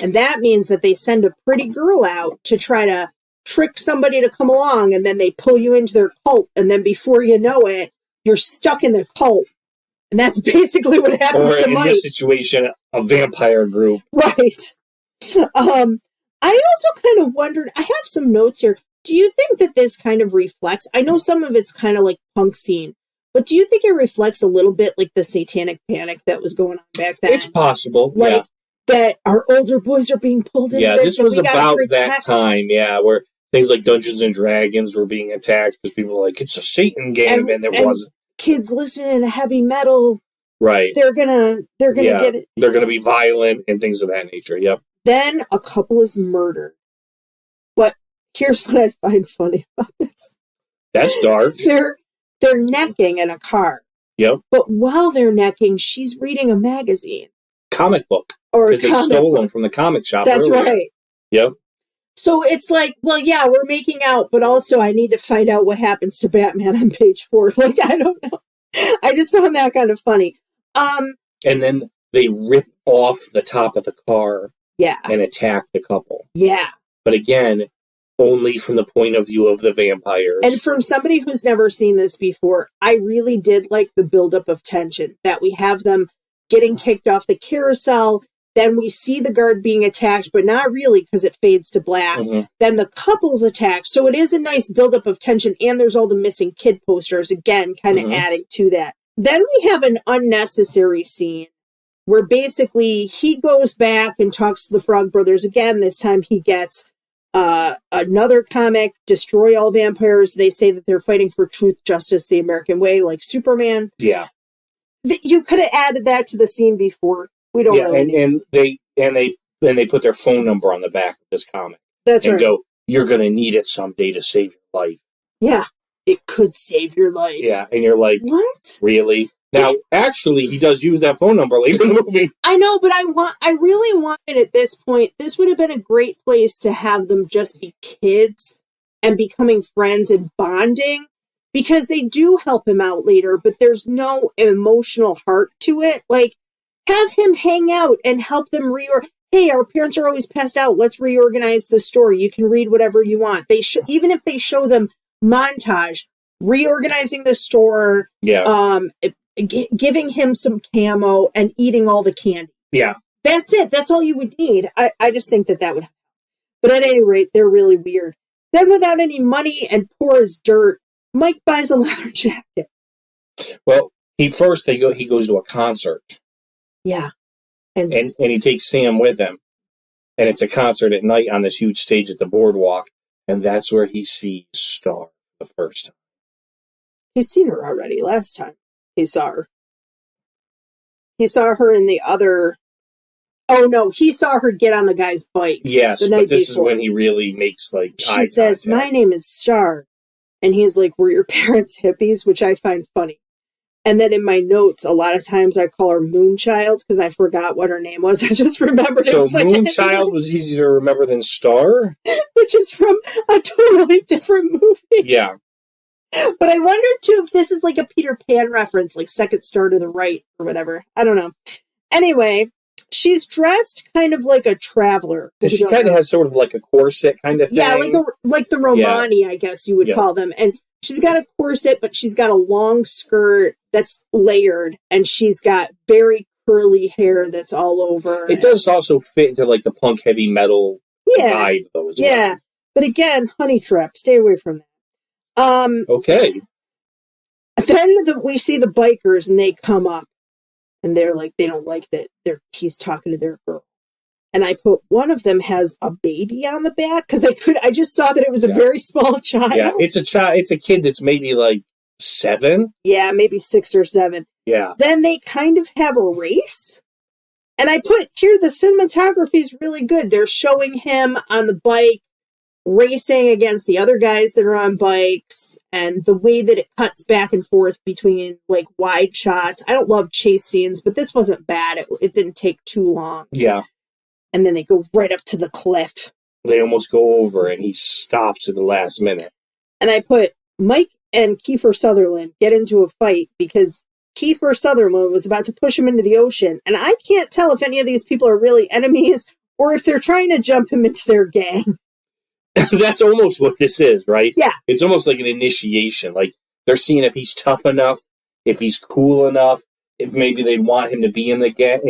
And that means that they send a pretty girl out to try to trick somebody to come along, and then they pull you into their cult. And then before you know it, you're stuck in their cult. And that's basically what happens to Mike. Or in this situation, a vampire group. Right. I also kind of wondered, I have some notes here. Do you think that this kind of reflects, I know some of it's kind of like punk scene, but do you think it reflects a little bit like the satanic panic that was going on back then? It's possible, like, that our older boys are being pulled into this. Yeah, this was about that time, where things like Dungeons and Dragons were being attacked because people were like, it's a Satan game, and it wasn't. Kids listening to heavy metal Right. They're gonna get it. They're gonna be violent and things of that nature. Yep. Then a couple is murdered. But here's what I find funny about this. That's dark. They're necking in a car. Yep. But while they're necking, she's reading a magazine. Comic book. Or because they stole them from the comic shop. That's earlier. right. Yep. So it's like, well, yeah, we're making out, but also I need to find out what happens to Batman on page 4. Like, I don't know. I just found that kind of funny. And then they rip off the top of the car. Yeah. And attack the couple. Yeah. But again, only from the point of view of the vampires. And from somebody who's never seen this before, I really did like the buildup of tension, that we have them getting kicked off the carousel. Then we see the guard being attacked, but not really because it fades to black. Mm-hmm. Then the couple's attacked. So it is a nice buildup of tension. And there's all the missing kid posters, again, kind of adding to that. Then we have an unnecessary scene where basically he goes back and talks to the Frog Brothers again. This time he gets another comic, Destroy All Vampires. They say that they're fighting for truth, justice, the American way, like Superman. Yeah. You could have added that to the scene before. We don't really need and they put their phone number on the back of this comic. That's right. And go, you're going to need it someday to save your life. Yeah. It could save your life. Yeah. And you're like, what? Really? Now, actually, he does use that phone number later in the movie. I know, but I really wanted at this point, this would have been a great place to have them just be kids and becoming friends and bonding, because they do help him out later, but there's no emotional heart to it. Like, have him hang out and help them hey, our parents are always passed out. Let's reorganize the store. You can read whatever you want. Even if they show them montage, reorganizing the store, giving him some camo and eating all the candy. Yeah. That's it. That's all you would need. I just think that would help. But at any rate, they're really weird. Then without any money and poor as dirt, Mike buys a leather jacket. Well, he goes to a concert. Yeah. And he takes Sam with him. And it's a concert at night on this huge stage at the boardwalk. And that's where he sees Star the first time. He's seen her already last time. He saw her. He saw her in the other... Oh, no. He saw her get on the guy's bike. Yes, but this is when he really makes, like, she says, my name is Star. And he's like, were your parents hippies? Which I find funny. And then in my notes, a lot of times I call her Moonchild because I forgot what her name was. I just remembered it. So was like Moonchild was easier to remember than Star? Which is from a totally different movie. Yeah. But I wonder, too, if this is like a Peter Pan reference, like Second Star to the Right or whatever. I don't know. Anyway, she's dressed kind of like a traveler. She kind of has sort of like a corset kind of thing. Yeah, like the Romani, I guess you would call them. And she's got a corset, but she's got a long skirt that's layered, and she's got very curly hair that's all over. It does also fit into like the punk heavy metal vibe, though. Yeah, well. But again, Honey Trap, stay away from that. Okay. Then we see the bikers, and they come up, and they're like, they don't like that he's talking to their girl. And I put, one of them has a baby on the back because I just saw that it was a very small child. Yeah, it's a kid that's maybe like 7. Yeah, maybe 6 or 7. Yeah. Then they kind of have a race. And I put here, the cinematography is really good. They're showing him on the bike racing against the other guys that are on bikes, and the way that it cuts back and forth between like wide shots. I don't love chase scenes, but this wasn't bad. It didn't take too long. Yeah. And then they go right up to the cliff. They almost go over, and he stops at the last minute. And I put, Mike and Kiefer Sutherland get into a fight because Kiefer Sutherland was about to push him into the ocean. And I can't tell if any of these people are really enemies or if they're trying to jump him into their gang. That's almost what this is, right? Yeah. It's almost like an initiation. Like, they're seeing if he's tough enough, if he's cool enough, if maybe they'd want him to be in the gang.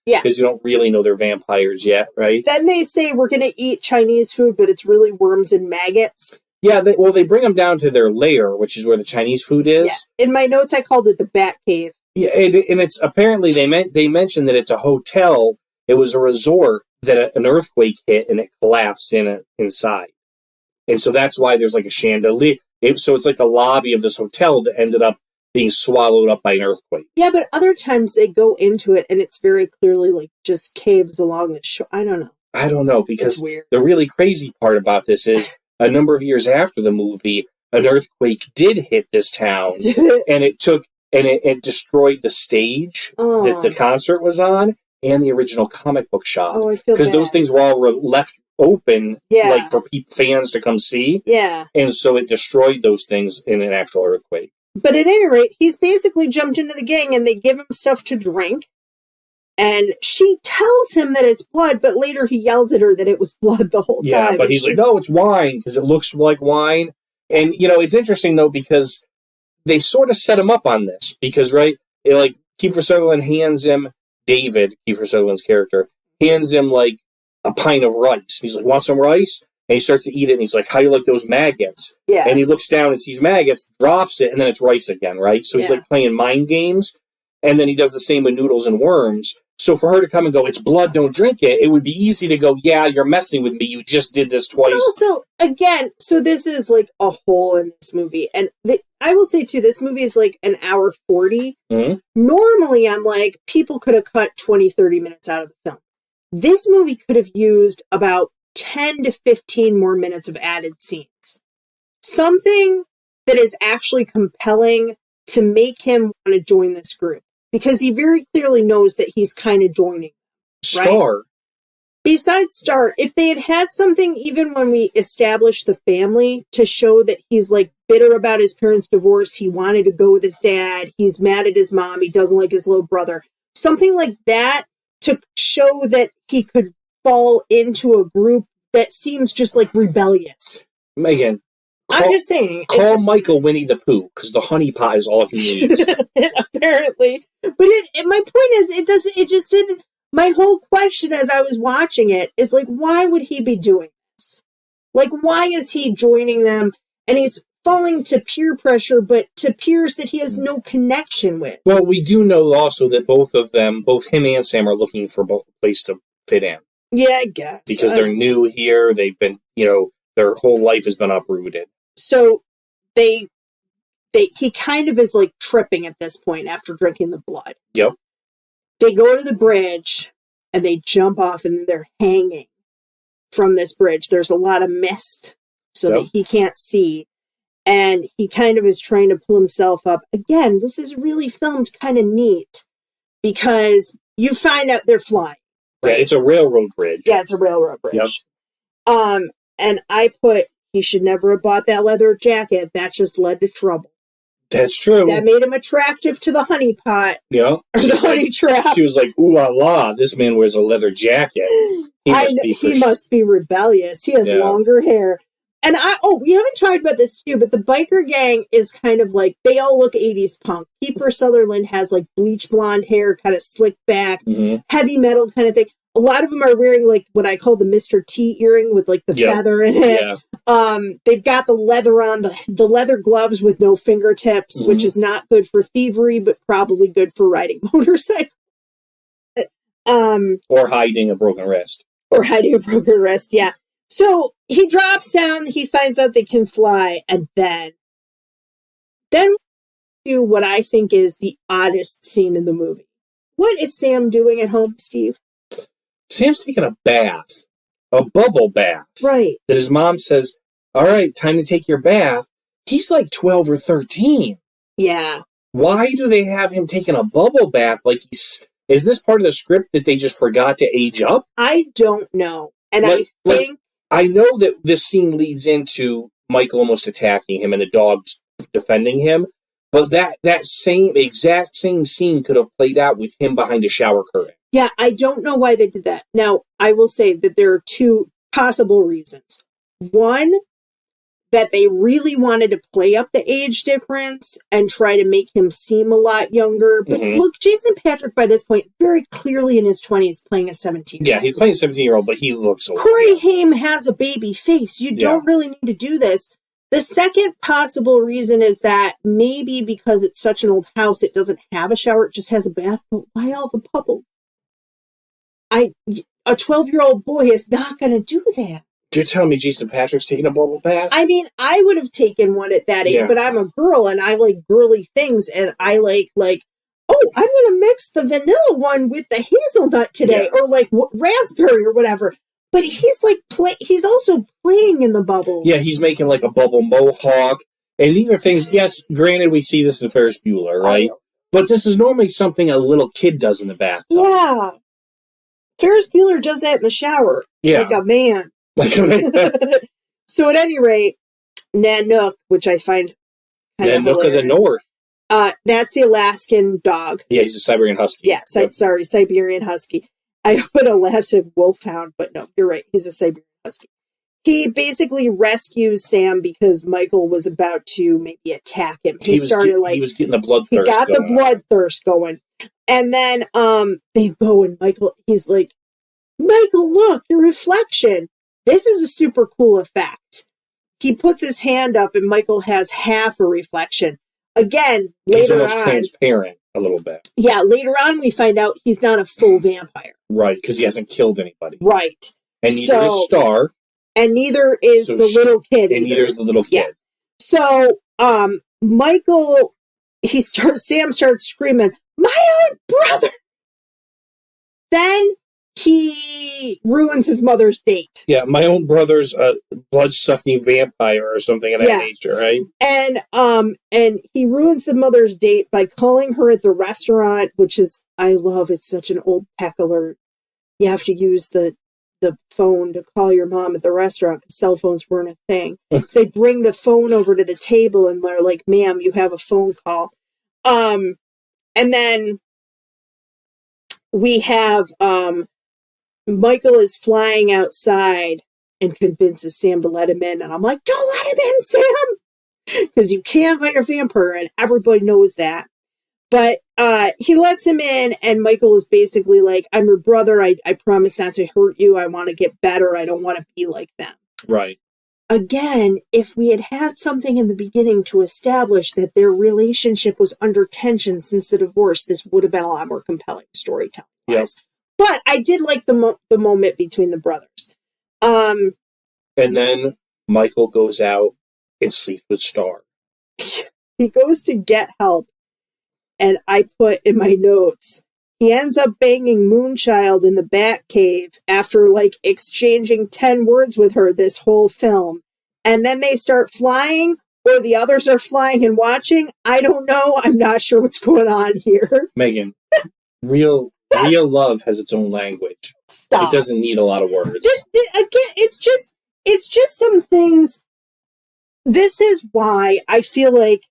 Yeah. Because you don't really know they're vampires yet, right? Then they say we're going to eat Chinese food, but it's really worms and maggots. Yeah, they bring them down to their lair, which is where the Chinese food is. Yeah. In my notes, I called it the Bat Cave. Yeah, and it's apparently they mentioned that it's a hotel. It was a resort that an earthquake hit and it collapsed inside, and so that's why there's like a chandelier. So it's like the lobby of this hotel that ended up being swallowed up by an earthquake. Yeah, but other times they go into it and it's very clearly like just caves along the shore. I don't know because the really crazy part about this is a number of years after the movie, an earthquake did hit this town, and it destroyed the stage that the concert was on and the original comic book shop. Oh, I feel because those things were all left open, like for fans to come see. Yeah, and so it destroyed those things in an actual earthquake. But at any rate, he's basically jumped into the gang, and they give him stuff to drink. And she tells him that it's blood, but later he yells at her that it was blood the whole time. Yeah, but he's like, no, it's wine, because it looks like wine. And, it's interesting, though, because they sort of set him up on this. Because, right, like, Kiefer Sutherland hands him, David, Kiefer Sutherland's character, hands him, like, a pint of rice. He's like, want some rice? And he starts to eat it, and he's like, how do you like those maggots? Yeah. And he looks down and sees maggots, drops it, and then it's rice again, right? So he's, like, playing mind games. And then he does the same with noodles and worms. So for her to come and go, it's blood, don't drink it, it would be easy to go, yeah, you're messing with me, you just did this twice. Also, again, so this is like a hole in this movie. And I will say, too, this movie is like an hour 40. Mm-hmm. Normally, I'm like, people could have cut 20, 30 minutes out of the film. This movie could have used about 10 to 15 more minutes of added scenes. Something that is actually compelling to make him want to join this group. Because he very clearly knows that he's kind of joining. Right? Star. Besides Star, if they had something, even when we established the family, to show that he's like bitter about his parents' divorce, he wanted to go with his dad, he's mad at his mom, he doesn't like his little brother. Something like that to show that he could fall into a group that seems just like rebellious. Megan. I'm just saying. Call Michael Winnie the Pooh, because the honey pot is all he needs. Apparently. But my point is, it just didn't, my whole question as I was watching it is like, why would he be doing this? Like, why is he joining them? And he's falling to peer pressure, but to peers that he has no connection with. Well, we do know also that both of them, both him and Sam, are looking for a place to fit in. Yeah, I guess. Because they're new here. They've been, their whole life has been uprooted. So he kind of is like tripping at this point after drinking the blood. Yep. They go to the bridge and they jump off and they're hanging from this bridge. There's a lot of mist so that he can't see. And he kind of is trying to pull himself up. Again, this is really filmed kind of neat because you find out they're flying. Right? Yeah, it's a railroad bridge. Yeah, it's a railroad bridge. Yep. And I put, he should never have bought that leather jacket. That just led to trouble. That's true. That made him attractive to the honey pot. Yeah. Or the honey trap. She was like, ooh la la, this man wears a leather jacket. He must be rebellious. He has longer hair. And we haven't talked about this too, but the biker gang is kind of like, they all look 80s punk. Kiefer Sutherland has like bleach blonde hair, kind of slicked back, heavy metal kind of thing. A lot of them are wearing like what I call the Mr. T earring with like the feather in it. Yeah. They've got the leather on, the leather gloves with no fingertips, which is not good for thievery, but probably good for riding motorcycles. Or hiding a broken wrist. Yeah. So he drops down, he finds out they can fly, and then do what I think is the oddest scene in the movie. What is Sam doing at home, Steve? Sam's taking a bath, a bubble bath. Right. That his mom says, all right, time to take your bath. He's like 12 or 13. Yeah. Why do they have him taking a bubble bath? Like, is this part of the script that they just forgot to age up? I don't know. And I know that this scene leads into Michael almost attacking him and the dogs defending him. But that exact same scene could have played out with him behind a shower curtain. Yeah, I don't know why they did that. Now, I will say that there are two possible reasons. One, that they really wanted to play up the age difference and try to make him seem a lot younger. But look, Jason Patric, by this point, very clearly in his 20s, playing a 17-year-old. Yeah, he's playing a 17-year-old, but he looks old. Corey Haim has a baby face. You don't really need to do this. The second possible reason is that maybe because it's such an old house, it doesn't have a shower, it just has a bath. But why all the bubbles? A 12-year-old boy is not going to do that. You're telling me Jason Patric's taking a bubble bath? I mean, I would have taken one at that age, Yeah. but I'm a girl and I like girly things, and I like, oh, I'm going to mix the vanilla one with the hazelnut today, or like raspberry or whatever. But he's like, he's also playing in the bubbles. Yeah, he's making like a bubble mohawk. And these are things, yes, granted, we see this in Ferris Bueller, right? But this is normally something a little kid does in the bathtub. Yeah. Ferris Bueller does that in the shower. Yeah. Like a man. So at any rate, Nanook, which I find kind of hilarious. Nanook of the North. That's the Alaskan dog. Yeah, he's a Siberian Husky. Yeah, sorry, Siberian Husky. I put Alaskan Wolfhound, but no, you're right. He's a Siberian Husky. He basically rescues Sam because Michael was about to maybe attack him. He was getting the bloodthirst. He got the bloodthirst going. And then they go and he's like, Michael, look, your reflection. This is a super cool effect. He puts his hand up and Michael has half a reflection. Again, later on. He's almost transparent a little bit. Yeah, later on we find out he's not a full vampire. Right, because he hasn't killed anybody. Right. And neither is Star. And neither is the little kid. And neither is the little kid. Yeah. So, Michael, Sam starts screaming, my own brother! Then he ruins his mother's date. Yeah, my own brother's a blood-sucking vampire or something of that nature, right? And he ruins the mother's date by calling her at the restaurant, which is, I love, it's such an old tech alert. You have to use the phone to call your mom at the restaurant because cell phones weren't a thing. So they bring the phone over to the table and they're like, ma'am, you have a phone call. And then we have Michael is flying outside and convinces Sam to let him in. And I'm like, don't let him in, Sam! Because you can't fight a vampire, and everybody knows that. But he lets him in, and Michael is basically like, I'm your brother. I promise not to hurt you. I want to get better. I don't want to be like them. Right. Again, if we had something in the beginning to establish that their relationship was under tension since the divorce, this would have been a lot more compelling storytelling. Yes. But I did like the moment between the brothers. And then Michael goes out and sleeps with Star. He goes to get help. And I put in my notes, he ends up banging Moonchild in the Batcave after, exchanging 10 words with her this whole film. And then they start flying, or the others are flying and watching. I don't know. I'm not sure what's going on here. Megan, real love has its own language. Stop. It doesn't need a lot of words. Again, it's just some things. This is why I feel like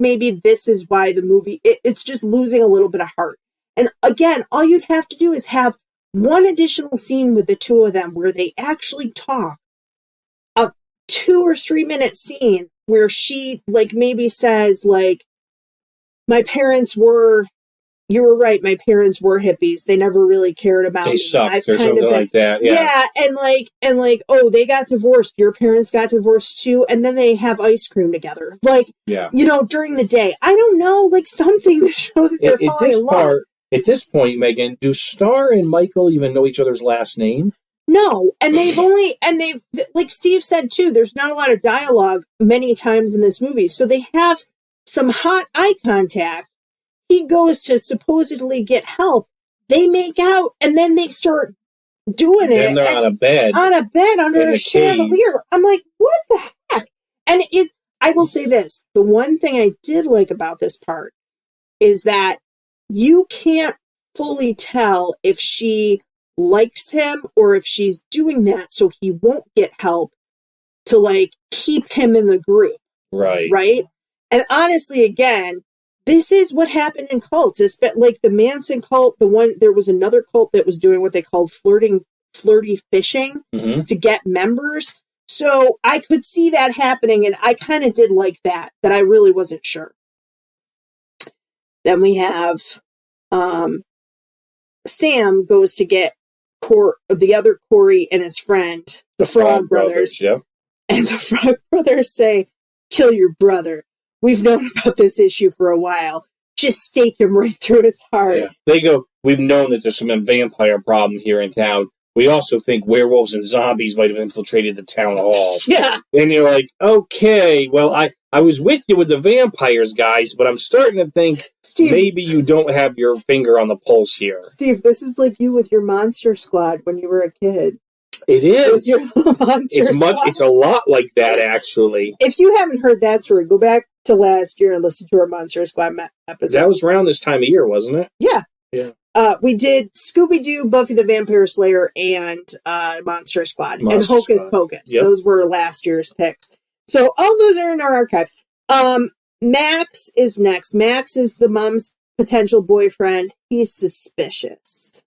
maybe this is why the movie, it's just losing a little bit of heart. And again, all you'd have to do is have one additional scene with the two of them where they actually talk. A 2 or 3 minute scene where she maybe says my parents were, you were right, my parents were hippies. They never really cared about me. They sucked or something like that. Yeah. And oh, they got divorced. Your parents got divorced too. And then they have ice cream together. During the day. I don't know, something to show that they're falling in love. At this point, Megan, do Star and Michael even know each other's last name? No. And they've, like Steve said too, there's not a lot of dialogue many times in this movie. So they have some hot eye contact. He goes to supposedly get help. They make out, and then they start doing it. And they're on a bed. On a bed under a chandelier. I'm like, what the heck? And I will say this. The one thing I did like about this part is that you can't fully tell if she likes him or if she's doing that so he won't get help to, keep him in the group. Right. Right? And honestly, again, this is what happened in cults. It's like the Manson cult, there was another cult that was doing what they called flirty fishing to get members. So I could see that happening, and I kind of did like that I really wasn't sure. Then we have Sam goes to get the other Corey and his friend, the Frog Brothers. Yeah. And the Frog Brothers say, kill your brother. We've known about this issue for a while. Just stake him right through his heart. Yeah. They go, we've known that there's some vampire problem here in town. we also think werewolves and zombies might have infiltrated the town hall. Yeah. And you're like, okay, well, I was with you with the vampires, guys, but I'm starting to think Steve, maybe you don't have your finger on the pulse here. Steve, this is like you with your Monster Squad when you were a kid. It is. With your little Monster Squad. It's a lot like that, actually. If you haven't heard that story, go back to last year and listen to our Monster Squad episode. That was around this time of year, wasn't it? Yeah. Yeah. We did Scooby-Doo, Buffy the Vampire Slayer, and Monster Squad, and Hocus Pocus. Yep. Those were last year's picks. So all those are in our archives. Max is next. Max is the mom's potential boyfriend. He's suspicious.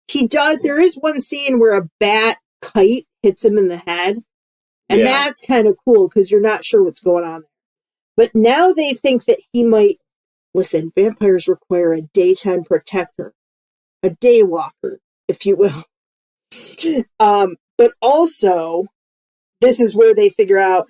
There is one scene where a bat kite hits him in the head, and that's kind of cool because you're not sure what's going on there. But now they think that he might... Listen, vampires require a daytime protector. A day walker, if you will. But also, this is where they figure out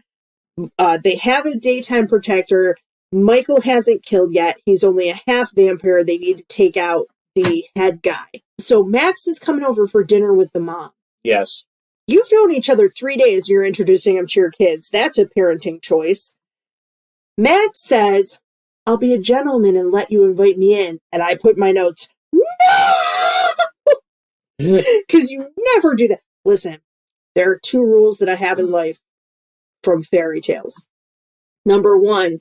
they have a daytime protector. Michael hasn't killed yet. He's only a half vampire. They need to take out the head guy. So Max is coming over for dinner with the mom. Yes. You've known each other 3 days. You're introducing him to your kids. That's a parenting choice. Max says, I'll be a gentleman and let you invite me in. And I put my notes, no! Because you never do that. Listen, there are 2 rules that I have in life from fairy tales. Number 1,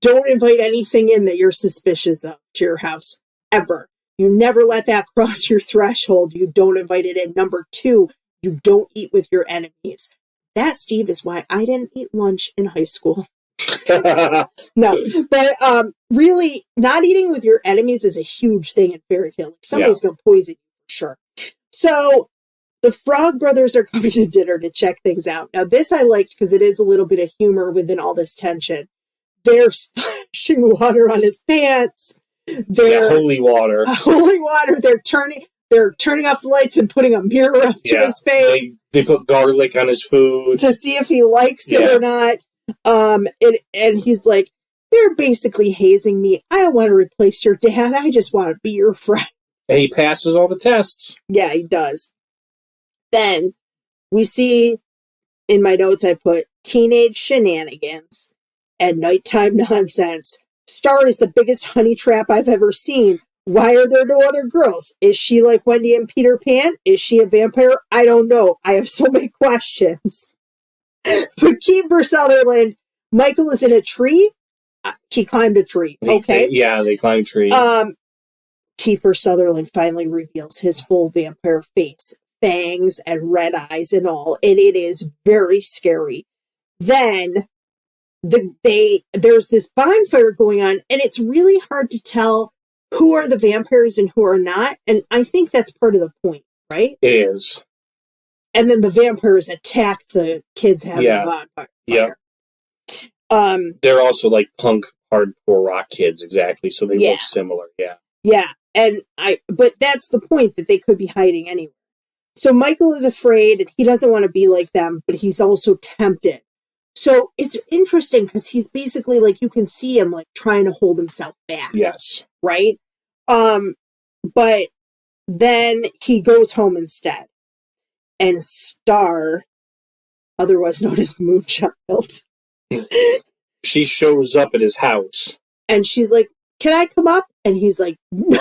don't invite anything in that you're suspicious of to your house, ever. You never let that cross your threshold. You don't invite it in. Number 2, you don't eat with your enemies. That, Steve, is why I didn't eat lunch in high school. No, but really, not eating with your enemies is a huge thing in fairy tale. Like, somebody's going to poison you, for sure. So the Frog Brothers are coming to dinner to check things out. Now, this I liked because it is a little bit of humor within all this tension. They're splashing water on his pants. Holy water. Holy water. They're turning off the lights and putting a mirror up to his face. They put garlic on his food to see if he likes it or not. And he's like, they're basically hazing me. I don't want to replace your dad. I just want to be your friend. And he passes all the tests. Yeah, he does. Then we see, in my notes, I put teenage shenanigans and nighttime nonsense. Star is the biggest honey trap I've ever seen. Why are there no other girls? Is she like Wendy and Peter Pan? Is she a vampire? I don't know. I have so many questions. But Kiefer Sutherland, Michael is in a tree. He climbed a tree. Okay. They climbed a tree. Kiefer Sutherland finally reveals his full vampire face, fangs and red eyes and all, and it is very scary. Then there's this bonfire going on, and it's really hard to tell who are the vampires and who are not, and I think that's part of the point, right? It is. And then the vampires attack the kids having a bonfire. Yeah. They're also like punk, hardcore rock kids, exactly. So they look similar. Yeah. Yeah. But that's the point, that they could be hiding anywhere. So Michael is afraid and he doesn't want to be like them, but he's also tempted. So it's interesting because he's basically like, you can see him like trying to hold himself back. Yes. Right. But then he goes home instead. And Star, otherwise known as Moonchild, she shows up at his house. And she's like, can I come up? And he's like, no.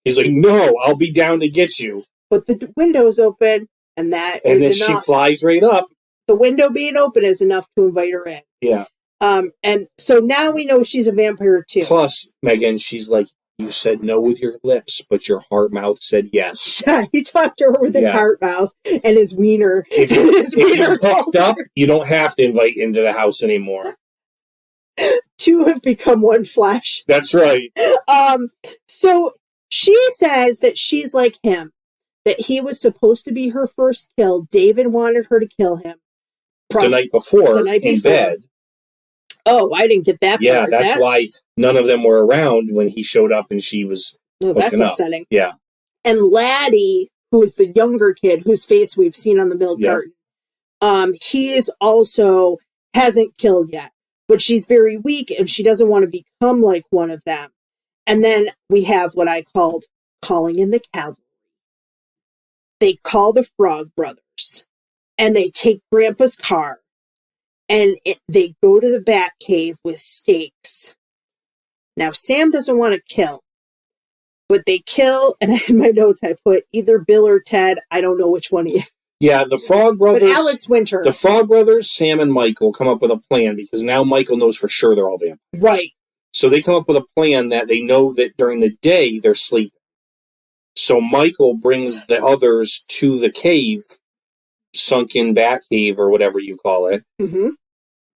He's like, no, I'll be down to get you. But the window's open, and that and is then enough. She flies right up. The window being open is enough to invite her in. Yeah. And so now we know she's a vampire too. Plus, Megan, she's like, you said no with your lips, but your heart mouth said yes. Yeah, he talked to her with his heart mouth and his wiener. If you're fucked up, you don't have to invite into the house anymore. 2 have become one flesh. That's right. So she says that she's like him, that he was supposed to be her first kill. David wanted her to kill him. The night before, in bed. Oh, I didn't get that part. Yeah, that's why none of them were around when he showed up and she was that's upsetting. Up. Yeah. And Laddie, who is the younger kid whose face we've seen on the milk carton, he is also hasn't killed yet. But she's very weak and she doesn't want to become like one of them. And then we have what I called calling in the cavalry. they call the Frog Brothers, and they take Grandpa's car, and they go to the Bat Cave with stakes. Now, Sam doesn't want to kill, but they kill, and in my notes I put either Bill or Ted. I don't know which one he is. Yeah, the Frog Brothers... But Alex Winter. The Frog Brothers, Sam and Michael, come up with a plan, because now Michael knows for sure they're all vampires. Right. So they come up with a plan that they know that during the day they're sleeping. So Michael brings the others to the cave, sunken Bat Cave, or whatever you call it,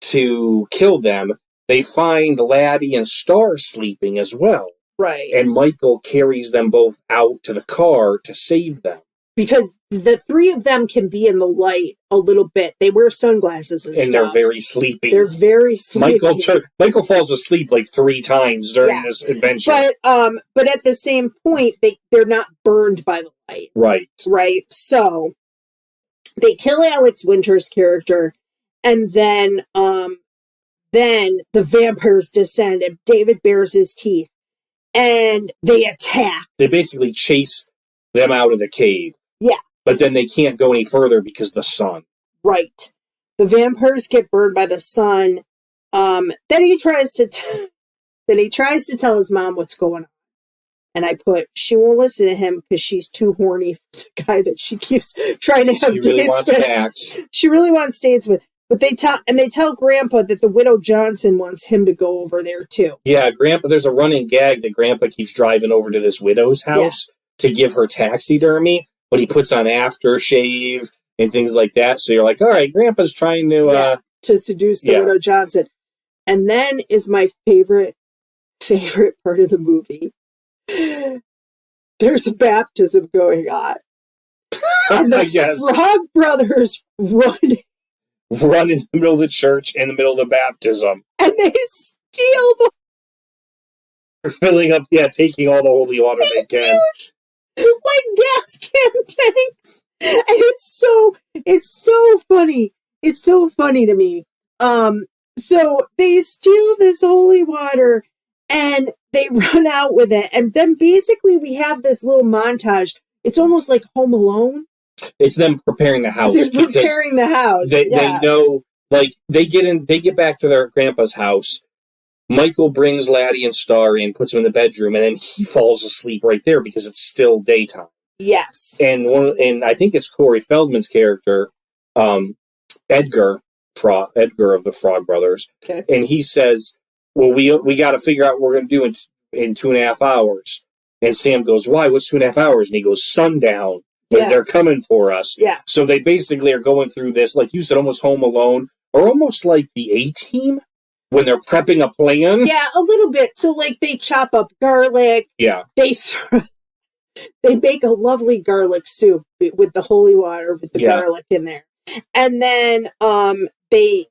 to kill them. They find Laddie and Star sleeping as well. Right. And Michael carries them both out to the car to save them. Because the three of them can be in the light a little bit. They wear sunglasses and stuff. They're very sleepy. They're very sleepy. Michael falls asleep like 3 times during this adventure. But at the same point, they're not burned by the light. Right. Right. So they kill Alex Winter's character, and then the vampires descend, and David bares his teeth, and they attack. They basically chase them out of the cave. Yeah. But then they can't go any further because of the sun. Right. The vampires get burned by the sun. Then he tries to tell his mom what's going on. And I put, she won't listen to him because she's too horny for the guy that she keeps trying to have dates with. She really wants dates with. But they tell Grandpa that the widow Johnson wants him to go over there too. Yeah, Grandpa. There's a running gag that Grandpa keeps driving over to this widow's house to give her taxidermy, but he puts on aftershave and things like that. So you're like, all right, Grandpa's trying to seduce the widow Johnson. And then is my favorite part of the movie. There's a baptism going on. And the Frog Brothers run in the middle of the church in the middle of the baptism. And they steal They're filling up, taking all the holy water they can. Like gas can tanks. And it's so funny. It's so funny to me. So they steal this holy water and they run out with it. And then basically we have this little montage. It's almost like Home Alone. It's them preparing the house. They're preparing the house. They know, like, they get back to their grandpa's house. Michael brings Laddie and Star in, puts them in the bedroom, and then he falls asleep right there because it's still daytime. Yes. And I think it's Corey Feldman's character, Edgar of the Frog Brothers. Okay. And he says, well, we got to figure out what we're going to do in 2.5 hours. And Sam goes, why? What's 2.5 hours? And he goes, sundown. They're coming for us. Yeah. So they basically are going through this, like you said, almost Home Alone, or almost like the A-Team when they're prepping a plan. Yeah, a little bit. So, like, they chop up garlic. Yeah. They make a lovely garlic soup with the holy water with the garlic in there. And then they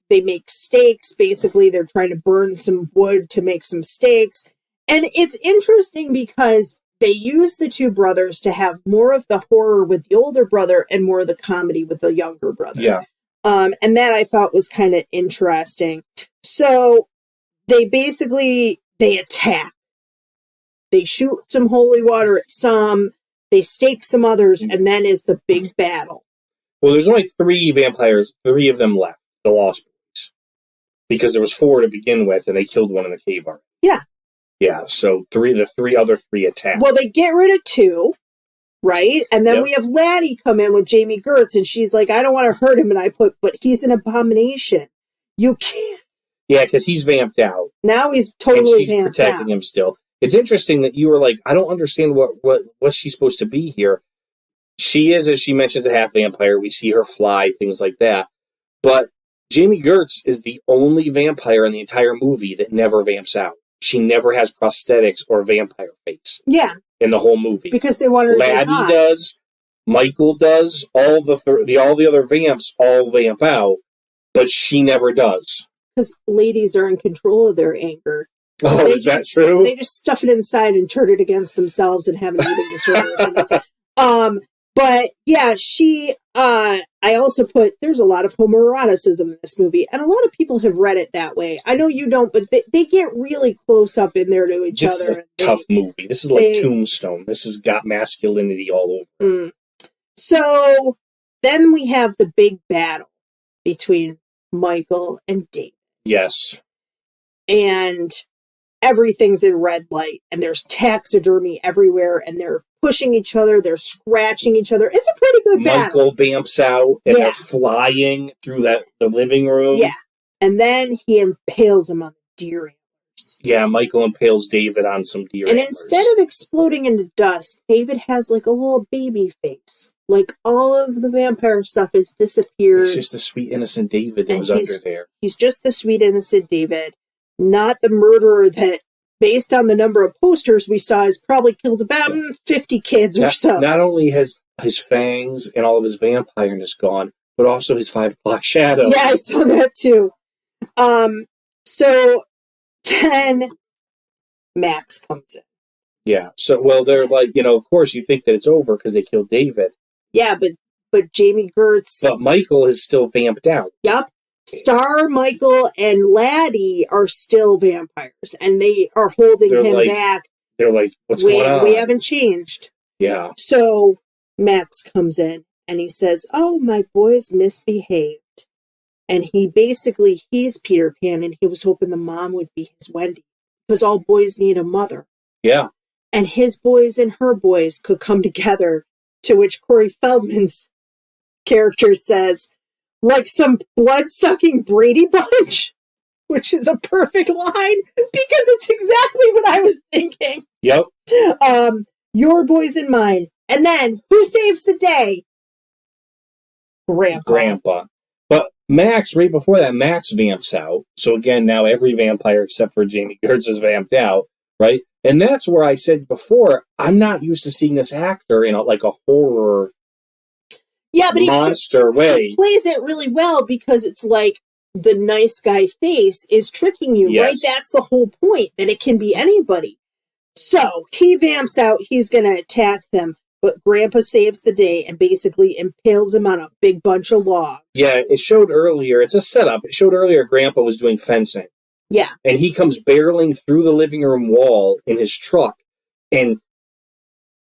make steaks. Basically, they're trying to burn some wood to make some steaks. And it's interesting because they use the two brothers to have more of the horror with the older brother and more of the comedy with the younger brother. Yeah. And that I thought was kind of interesting. So they attack. They shoot some holy water at some, they stake some others, and then is the big battle. Well, there's only 3 vampires, 3 of them left, the Lost Boys. Because there was 4 to begin with, and they killed one in the cave already. Yeah. Yeah, so the other three attack. Well, they get rid of 2, right? And then we have Laddie come in with Jami Gertz, and she's like, I don't want to hurt him. And I put, but he's an abomination. You can't. Yeah, because he's vamped out. Now he's totally vamped out. And she's protecting him still. It's interesting that you were like, I don't understand what she's supposed to be here. She is, as she mentions, a half vampire. We see her fly, things like that. But Jami Gertz is the only vampire in the entire movie that never vamps out. She never has prosthetics or vampire face. Yeah. In the whole movie. Because they want her to be hot. Laddie does. Michael does. All the other vamps all vamp out. But she never does. Because ladies are in control of their anger. Oh, is that true? They just stuff it inside and turn it against themselves and have an eating disorder. But yeah, I also put, there's a lot of homoeroticism in this movie, and a lot of people have read it that way. I know you don't, but they get really close up in there to each other. This is a tough movie. This is like Tombstone. This has got masculinity all over. So then we have the big battle between Michael and David. Yes. And everything's in red light, and there's taxidermy everywhere, and they're pushing each other, they're scratching each other. It's a pretty good battle. Michael vamps out, and they're flying through the living room. Yeah. And then he impales him on the deer antlers. Yeah, Michael impales David on some deer And antlers. instead of exploding into dust, David has like a little baby face. Like all of the vampire stuff has disappeared. It's just the sweet, innocent David that was under there. He's just the sweet, innocent David, not the murderer that, based on the number of posters we saw, has probably killed about 50 kids or so. Not only has his fangs and all of his vampireness gone, but also his 5 o'clock shadow. Yeah, I saw that too. So then Max comes in. Yeah. So, well, they're like, of course you think that it's over because they killed David. Yeah, but Jami Gertz. But Michael is still vamped out. Yep. Star, Michael, and Laddie are still vampires, and they are holding him back. They're like, what's going on? We haven't changed. Yeah. So Max comes in, and he says, oh, my boys misbehaved. And he's Peter Pan, and he was hoping the mom would be his Wendy, because all boys need a mother. Yeah. And his boys and her boys could come together, to which Corey Feldman's character says, like some blood-sucking Brady Bunch, which is a perfect line, because it's exactly what I was thinking. Yep. Your boys and mine. And then, who saves the day? Grandpa. But Max, right before that, Max vamps out. So again, now every vampire except for Jami Gertz is vamped out, right? And that's where I said before, I'm not used to seeing this actor in like a horror monster way. He plays it really well because it's like the nice guy face is tricking you, right? That's the whole point, that it can be anybody. So he vamps out, he's going to attack them, but Grandpa saves the day and basically impales him on a big bunch of logs. Yeah, it showed earlier, it's a setup, it showed earlier Grandpa was doing fencing. Yeah. And he comes barreling through the living room wall in his truck, and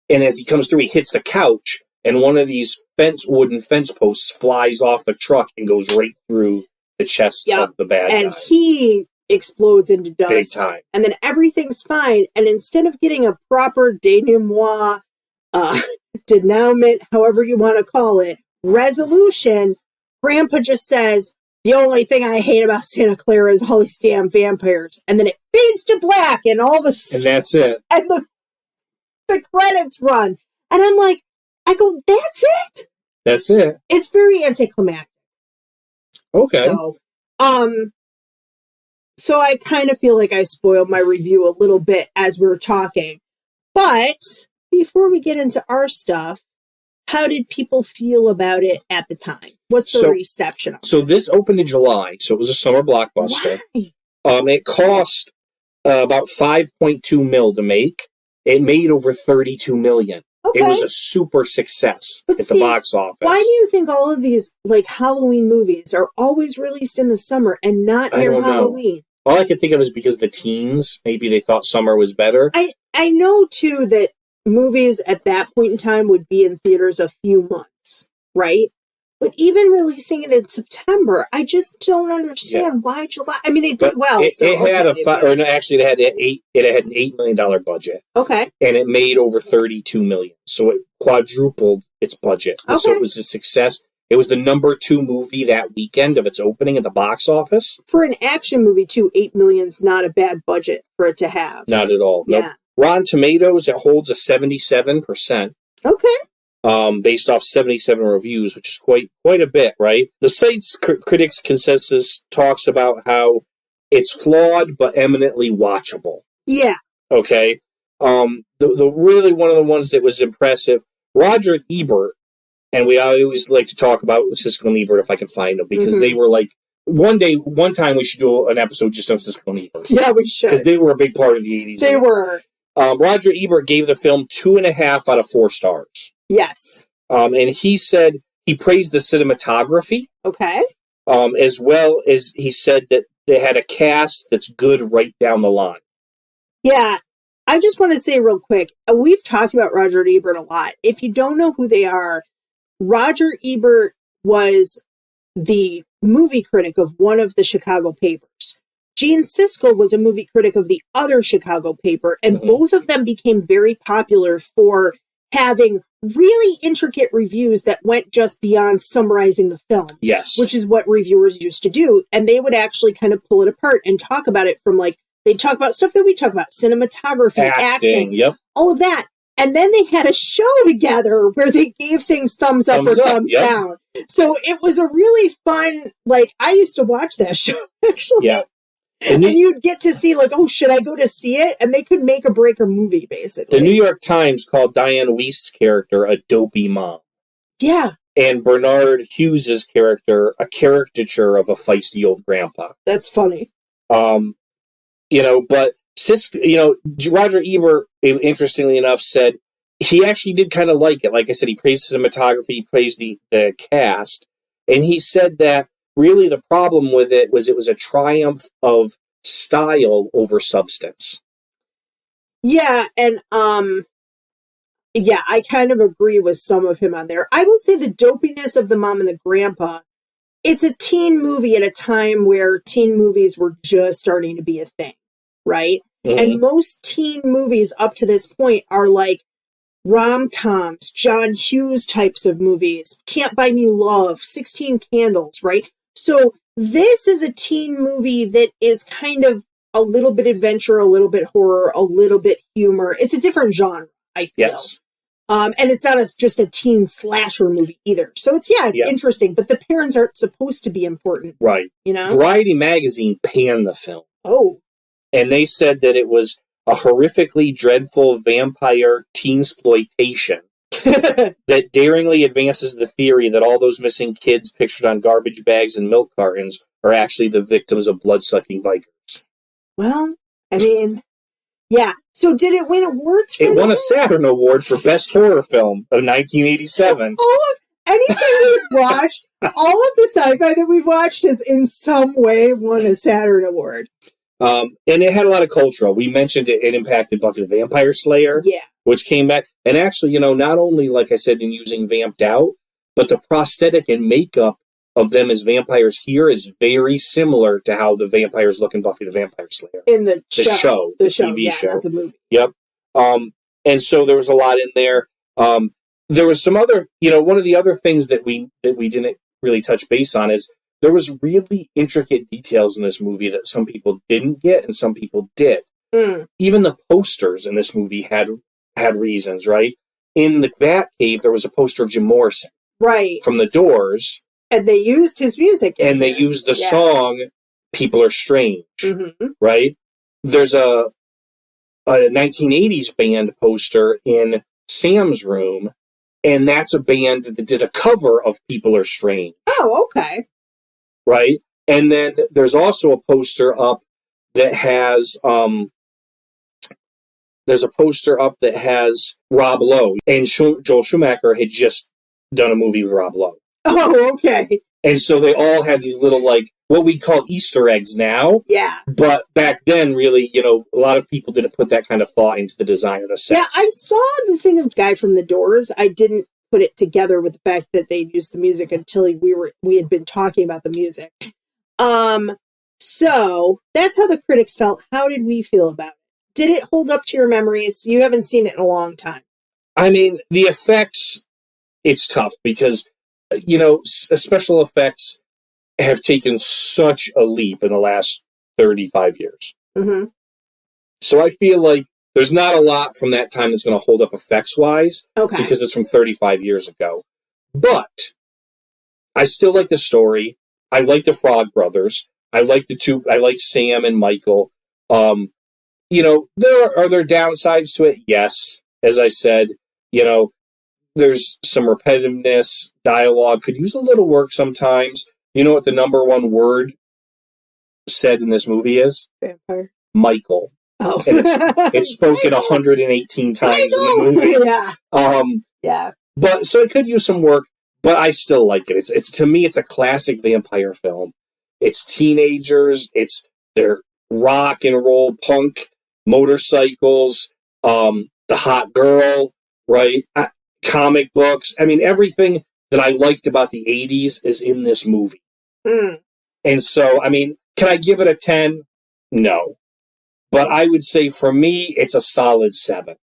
as he comes through, he hits the couch, and one of these wooden fence posts flies off the truck and goes right through the chest of the bad guy. And he explodes into dust. Big time. And then everything's fine, and instead of getting a proper denouement, denouement, however you want to call it, resolution, Grandpa just says, the only thing I hate about Santa Clara is all these damn vampires. And then it fades to black and all the... And that's it. And the credits run. And I'm like, I go, that's it? That's it. It's very anticlimactic. Okay. So I kind of feel like I spoiled my review a little bit as we were talking. But before we get into our stuff, how did people feel about it at the time? What's the reception of it? So this opened in July, so it was a summer blockbuster. Why? It cost about $5.2 million to make. It made over $32 million. Okay. It was a super success at the box office. Why do you think all of these like Halloween movies are always released in the summer and not near Halloween? All I can think of is because the teens, maybe they thought summer was better. I know, too, that movies at that point in time would be in theaters a few months, right? But even releasing it in September, I just don't understand why July. I mean, it did well. It had an $8 million budget. Okay. And it made over $32 million. So it quadrupled its budget. Okay. So it was a success. It was the number 2 movie that weekend of its opening at the box office. For an action movie, too, $8 million's not a bad budget for it to have. Not at all. Yeah. Nope. Rotten Tomatoes, it holds a 77%. Okay. Based off 77 reviews, which is quite a bit, right? The site's critics consensus talks about how it's flawed but eminently watchable. Yeah. Okay. The really one of the ones that was impressive, Roger Ebert, and I always like to talk about Siskel and Ebert if I can find them, because they were like, one time we should do an episode just on Siskel and Ebert. Yeah, we should. Because they were a big part of the 80s. They were. Roger Ebert gave the film 2.5 out of 4 stars. Yes. And he said he praised the cinematography. Okay. As well as he said that they had a cast that's good right down the line. Yeah. I just want to say real quick, we've talked about Roger Ebert a lot. If you don't know who they are, Roger Ebert was the movie critic of one of the Chicago papers. Gene Siskel was a movie critic of the other Chicago paper, and both of them became very popular for having really intricate reviews that went just beyond summarizing the film. Yes. Which is what reviewers used to do. And they would actually kind of pull it apart and talk about it from like, they'd talk about stuff that we talk about, cinematography, acting, all of that. And then they had a show together where they gave things thumbs up or thumbs down. So it was a really fun, like, I used to watch that show, actually. Yeah. And you'd get to see, like, oh, should I go to see it? And they could make or break a movie, basically. The New York Times called Dianne Wiest's character a dopey mom. Yeah. And Bernard Hughes's character a caricature of a feisty old grandpa. That's funny. But Roger Ebert, interestingly enough, said he actually did kind of like it. Like I said, he praised cinematography, he praised the cast, and he said that really the problem with it was a triumph of style over substance. Yeah, and I kind of agree with some of him on there. I will say the dopiness of the mom and the grandpa, it's a teen movie at a time where teen movies were just starting to be a thing, right? Mm-hmm. And most teen movies up to this point are like rom-coms, John Hughes types of movies, Can't Buy Me Love, 16 Candles, right? So this is a teen movie that is kind of a little bit adventure, a little bit horror, a little bit humor. It's a different genre, I feel. Yes. And it's not just a teen slasher movie either. So it's interesting, but the parents aren't supposed to be important. Right. You know? Variety magazine panned the film. Oh. And they said that it was a horrifically dreadful vampire teensploitation that daringly advances the theory that all those missing kids pictured on garbage bags and milk cartons are actually the victims of blood-sucking bikers. Well, I mean, yeah. So did it win awards for It won a Saturn Award for Best Horror Film of 1987. All of anything we've watched, all of the sci-fi that we've watched has in some way won a Saturn Award. And it had a lot of cultural. We mentioned it impacted Buffy the Vampire Slayer, which came back. And actually, not only, like I said, in using vamped out, but the prosthetic and makeup of them as vampires here is very similar to how the vampires look in Buffy the Vampire Slayer. In the show. The TV show. Not the movie. Yep. And so there was a lot in there. There was some other, one of the other things that we didn't really touch base on is there was really intricate details in this movie that some people didn't get and some people did. Mm. Even the posters in this movie had reasons, right? In the Batcave, there was a poster of Jim Morrison. Right. From The Doors. And they used his music. And they used the song People Are Strange, right? There's a 1980s band poster in Sam's room, and that's a band that did a cover of People Are Strange. Oh, okay. Right? And then there's also a poster up that has Rob Lowe. And Joel Schumacher had just done a movie with Rob Lowe. Oh, okay. And so they all had these little, like, what we call Easter eggs now. Yeah. But back then, really, a lot of people didn't put that kind of thought into the design of the sets. Yeah, I saw the thing of Guy from The Doors. I didn't put it together with the fact that they used the music until we had been talking about the music. So that's how the critics felt. How did we feel about it? Did it hold up to your memories? You haven't seen it in a long time. I mean, the effects, it's tough because, special effects have taken such a leap in the last 35 years. Mm-hmm. So I feel like there's not a lot from that time that's going to hold up effects-wise. Okay. Because it's from 35 years ago. But I still like the story. I like the Frog Brothers. I like Sam and Michael. Are there downsides to it? Yes. As I said, there's some repetitiveness. Dialogue could use a little work sometimes. You know what the number one word said in this movie is? Vampire. Michael. Oh. And it's spoken 118 times in the movie. Yeah. Yeah. But so it could use some work, but I still like it. It's to me, it's a classic vampire film. It's teenagers. It's their rock and roll, punk, motorcycles, the hot girl, right? Comic books. I mean, everything that I liked about the 80s is in this movie. Mm. And so, I mean, can I give it a 10? No. But I would say for me, it's a solid 7.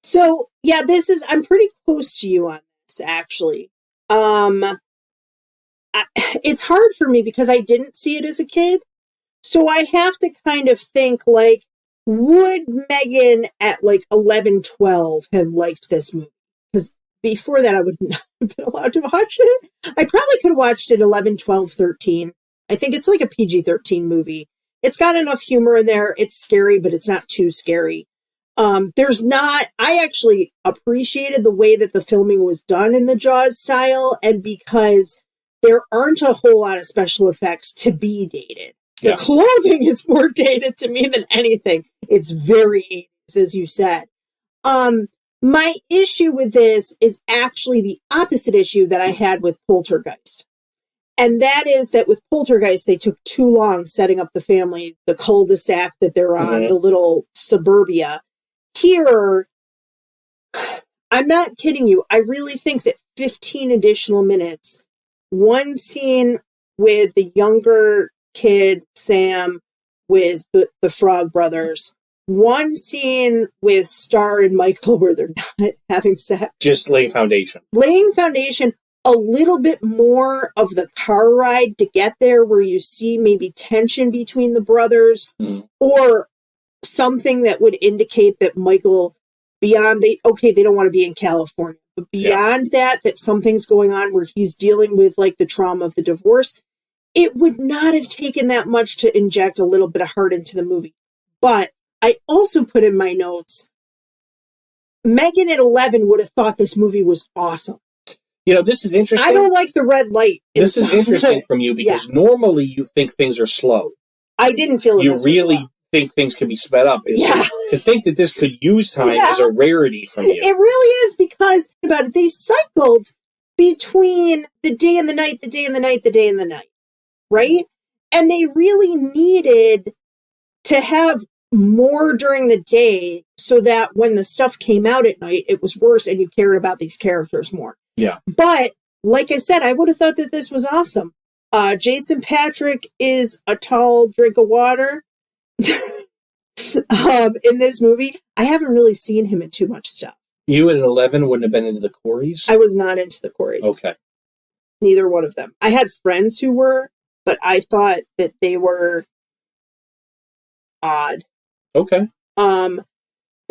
So, yeah, I'm pretty close to you on this, actually. It's hard for me because I didn't see it as a kid. So I have to kind of think, like, would Megan at, like, 11, 12 have liked this movie? Because before that, I would not have been allowed to watch it. I probably could have watched it 11, 12, 13. I think it's like a PG-13 movie. It's got enough humor in there. It's scary, but it's not too scary. I actually appreciated the way that the filming was done in the Jaws style, and because there aren't a whole lot of special effects to be dated. The clothing is more dated to me than anything. It's very 80s, as you said. My issue with this is actually the opposite issue that I had with Poltergeist. And that is that with Poltergeist, they took too long setting up the family, the cul-de-sac that they're on, the little suburbia. Here, I'm not kidding you. I really think that 15 additional minutes, one scene with the younger kid, Sam, with the Frog Brothers, one scene with Star and Michael where they're not having sex. Just laying foundation. Laying foundation, a little bit more of the car ride to get there where you see maybe tension between the brothers or something that would indicate that Michael, they don't want to be in California, but beyond that something's going on where he's dealing with like the trauma of the divorce. It would not have taken that much to inject a little bit of heart into the movie. But I also put in my notes, Megan at 11 would have thought this movie was awesome. You know, this is interesting. I don't like the red light. This is interesting from you because normally you think things are slow. I didn't feel it. You really think things can be sped up. So to think that this could use time is a rarity from you. It really is, because about it, they cycled between the day and the night, the day and the night, the day and the night, right? And they really needed to have more during the day so that when the stuff came out at night, it was worse and you cared about these characters more. Yeah. But like I said, I would have thought that this was awesome. Jason Patric is a tall drink of water in this movie. I haven't really seen him in too much stuff. You at 11 wouldn't have been into the Coreys? I was not into the Coreys. Okay. Neither one of them. I had friends who were, but I thought that they were odd. Okay.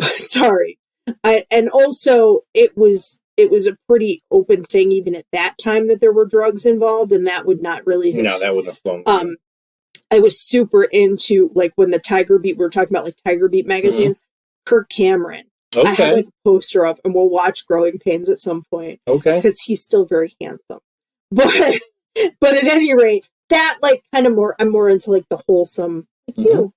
Sorry. And also it was a pretty open thing even at that time that there were drugs involved, and that would not really have... No, that wouldn't have flown. I was super into, like, when the Tiger Beat, we were talking about, like, Tiger Beat magazines, Kirk Cameron. Okay. I had, like, a poster of, and we'll watch Growing Pains at some point. Okay. Because he's still very handsome. But at any rate, that, like, kind of more, I'm more into, like, the wholesome, like, you're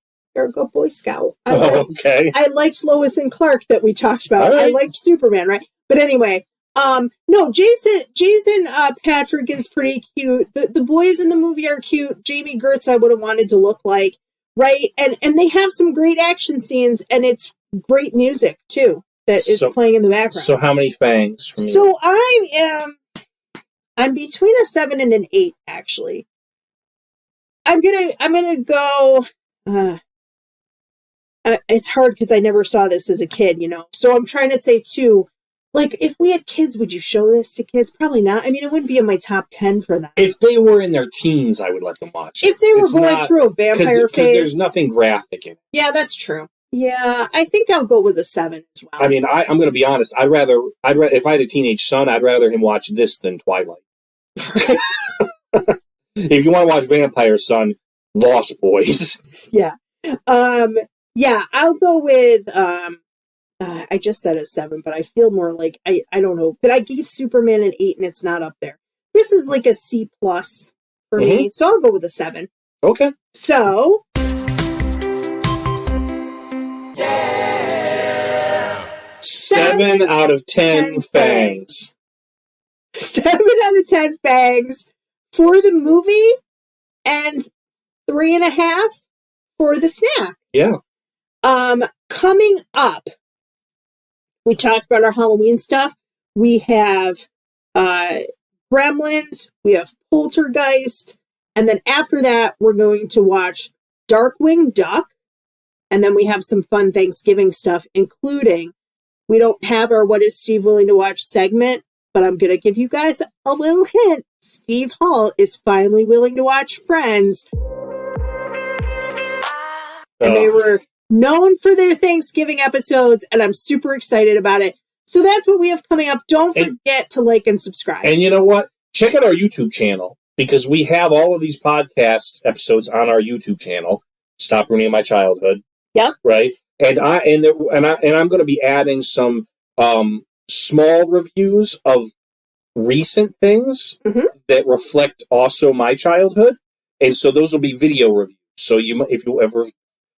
a good Boy Scout. I liked Lois and Clark that we talked about. Right. I liked Superman, right? But anyway, no, Jason Patric is pretty cute. The boys in the movie are cute. Jami Gertz I would have wanted to look like, right? And they have some great action scenes, and it's great music too that is playing in the background. So how many fangs from you? So I'm between a 7 and an 8 actually. I'm gonna go. It's hard because I never saw this as a kid, you know. So I'm trying to say 2. Like, if we had kids, would you show this to kids? Probably not. I mean, it wouldn't be in my top 10 for that. If they were in their teens, I would let them watch it. If they were going through a vampire phase. Because there's nothing graphic in it. Yeah, that's true. Yeah, I think I'll go with a 7 as well. I mean, I'm going to be honest. I'd rather, if I had a teenage son, I'd rather him watch this than Twilight. If you want to watch Vampire Son, Lost Boys. Yeah. Yeah, I'll go with, I just said a 7, but I feel more like, I don't know, but I gave Superman an 8 and it's not up there. This is like a C+ for me, so I'll go with a 7. Okay. So. Yeah! 7 out of 10 fangs. 7 out of 10 fangs for the movie and 3.5 for the snack. Yeah. Coming up, we talked about our Halloween stuff. We have Gremlins, we have Poltergeist, and then after that, we're going to watch Darkwing Duck, and then we have some fun Thanksgiving stuff, including, we don't have our What is Steve Willing to Watch segment, but I'm going to give you guys a little hint. Steve Hall is finally willing to watch Friends. And they were known for their Thanksgiving episodes, and I'm super excited about it. So that's what we have coming up. Don't forget to like and subscribe. And you know what? Check out our YouTube channel, because we have all of these podcast episodes on our YouTube channel. Stop Ruining My Childhood. Yep. Right? And I'm going to be adding some small reviews of recent things that reflect also my childhood. And so those will be video reviews. So if you ever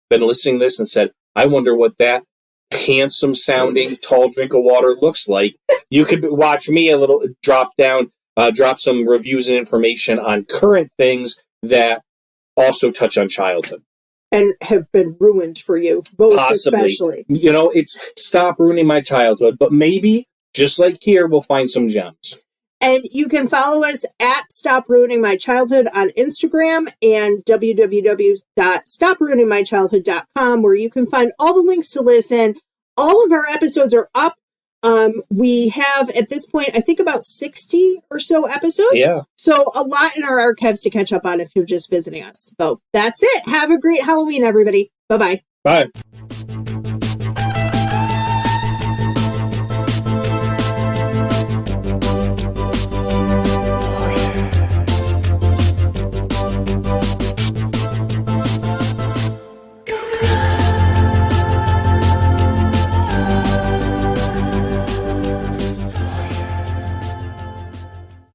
been listening to this and said, I wonder what that handsome sounding tall drink of water looks like, you could watch me a little drop some reviews and information on current things that also touch on childhood. And have been ruined for you, most Possibly. especially. You know, it's Stop Ruining My Childhood, but maybe, just like here, we'll find some gems. And you can follow us at Stop Ruining My Childhood on Instagram and www.stopruiningmychildhood.com, where you can find all the links to listen. All of our episodes are up. We have, at this point, I think about 60 or so episodes. Yeah. So a lot in our archives to catch up on if you're just visiting us. So that's it. Have a great Halloween, everybody. Bye-bye. Bye.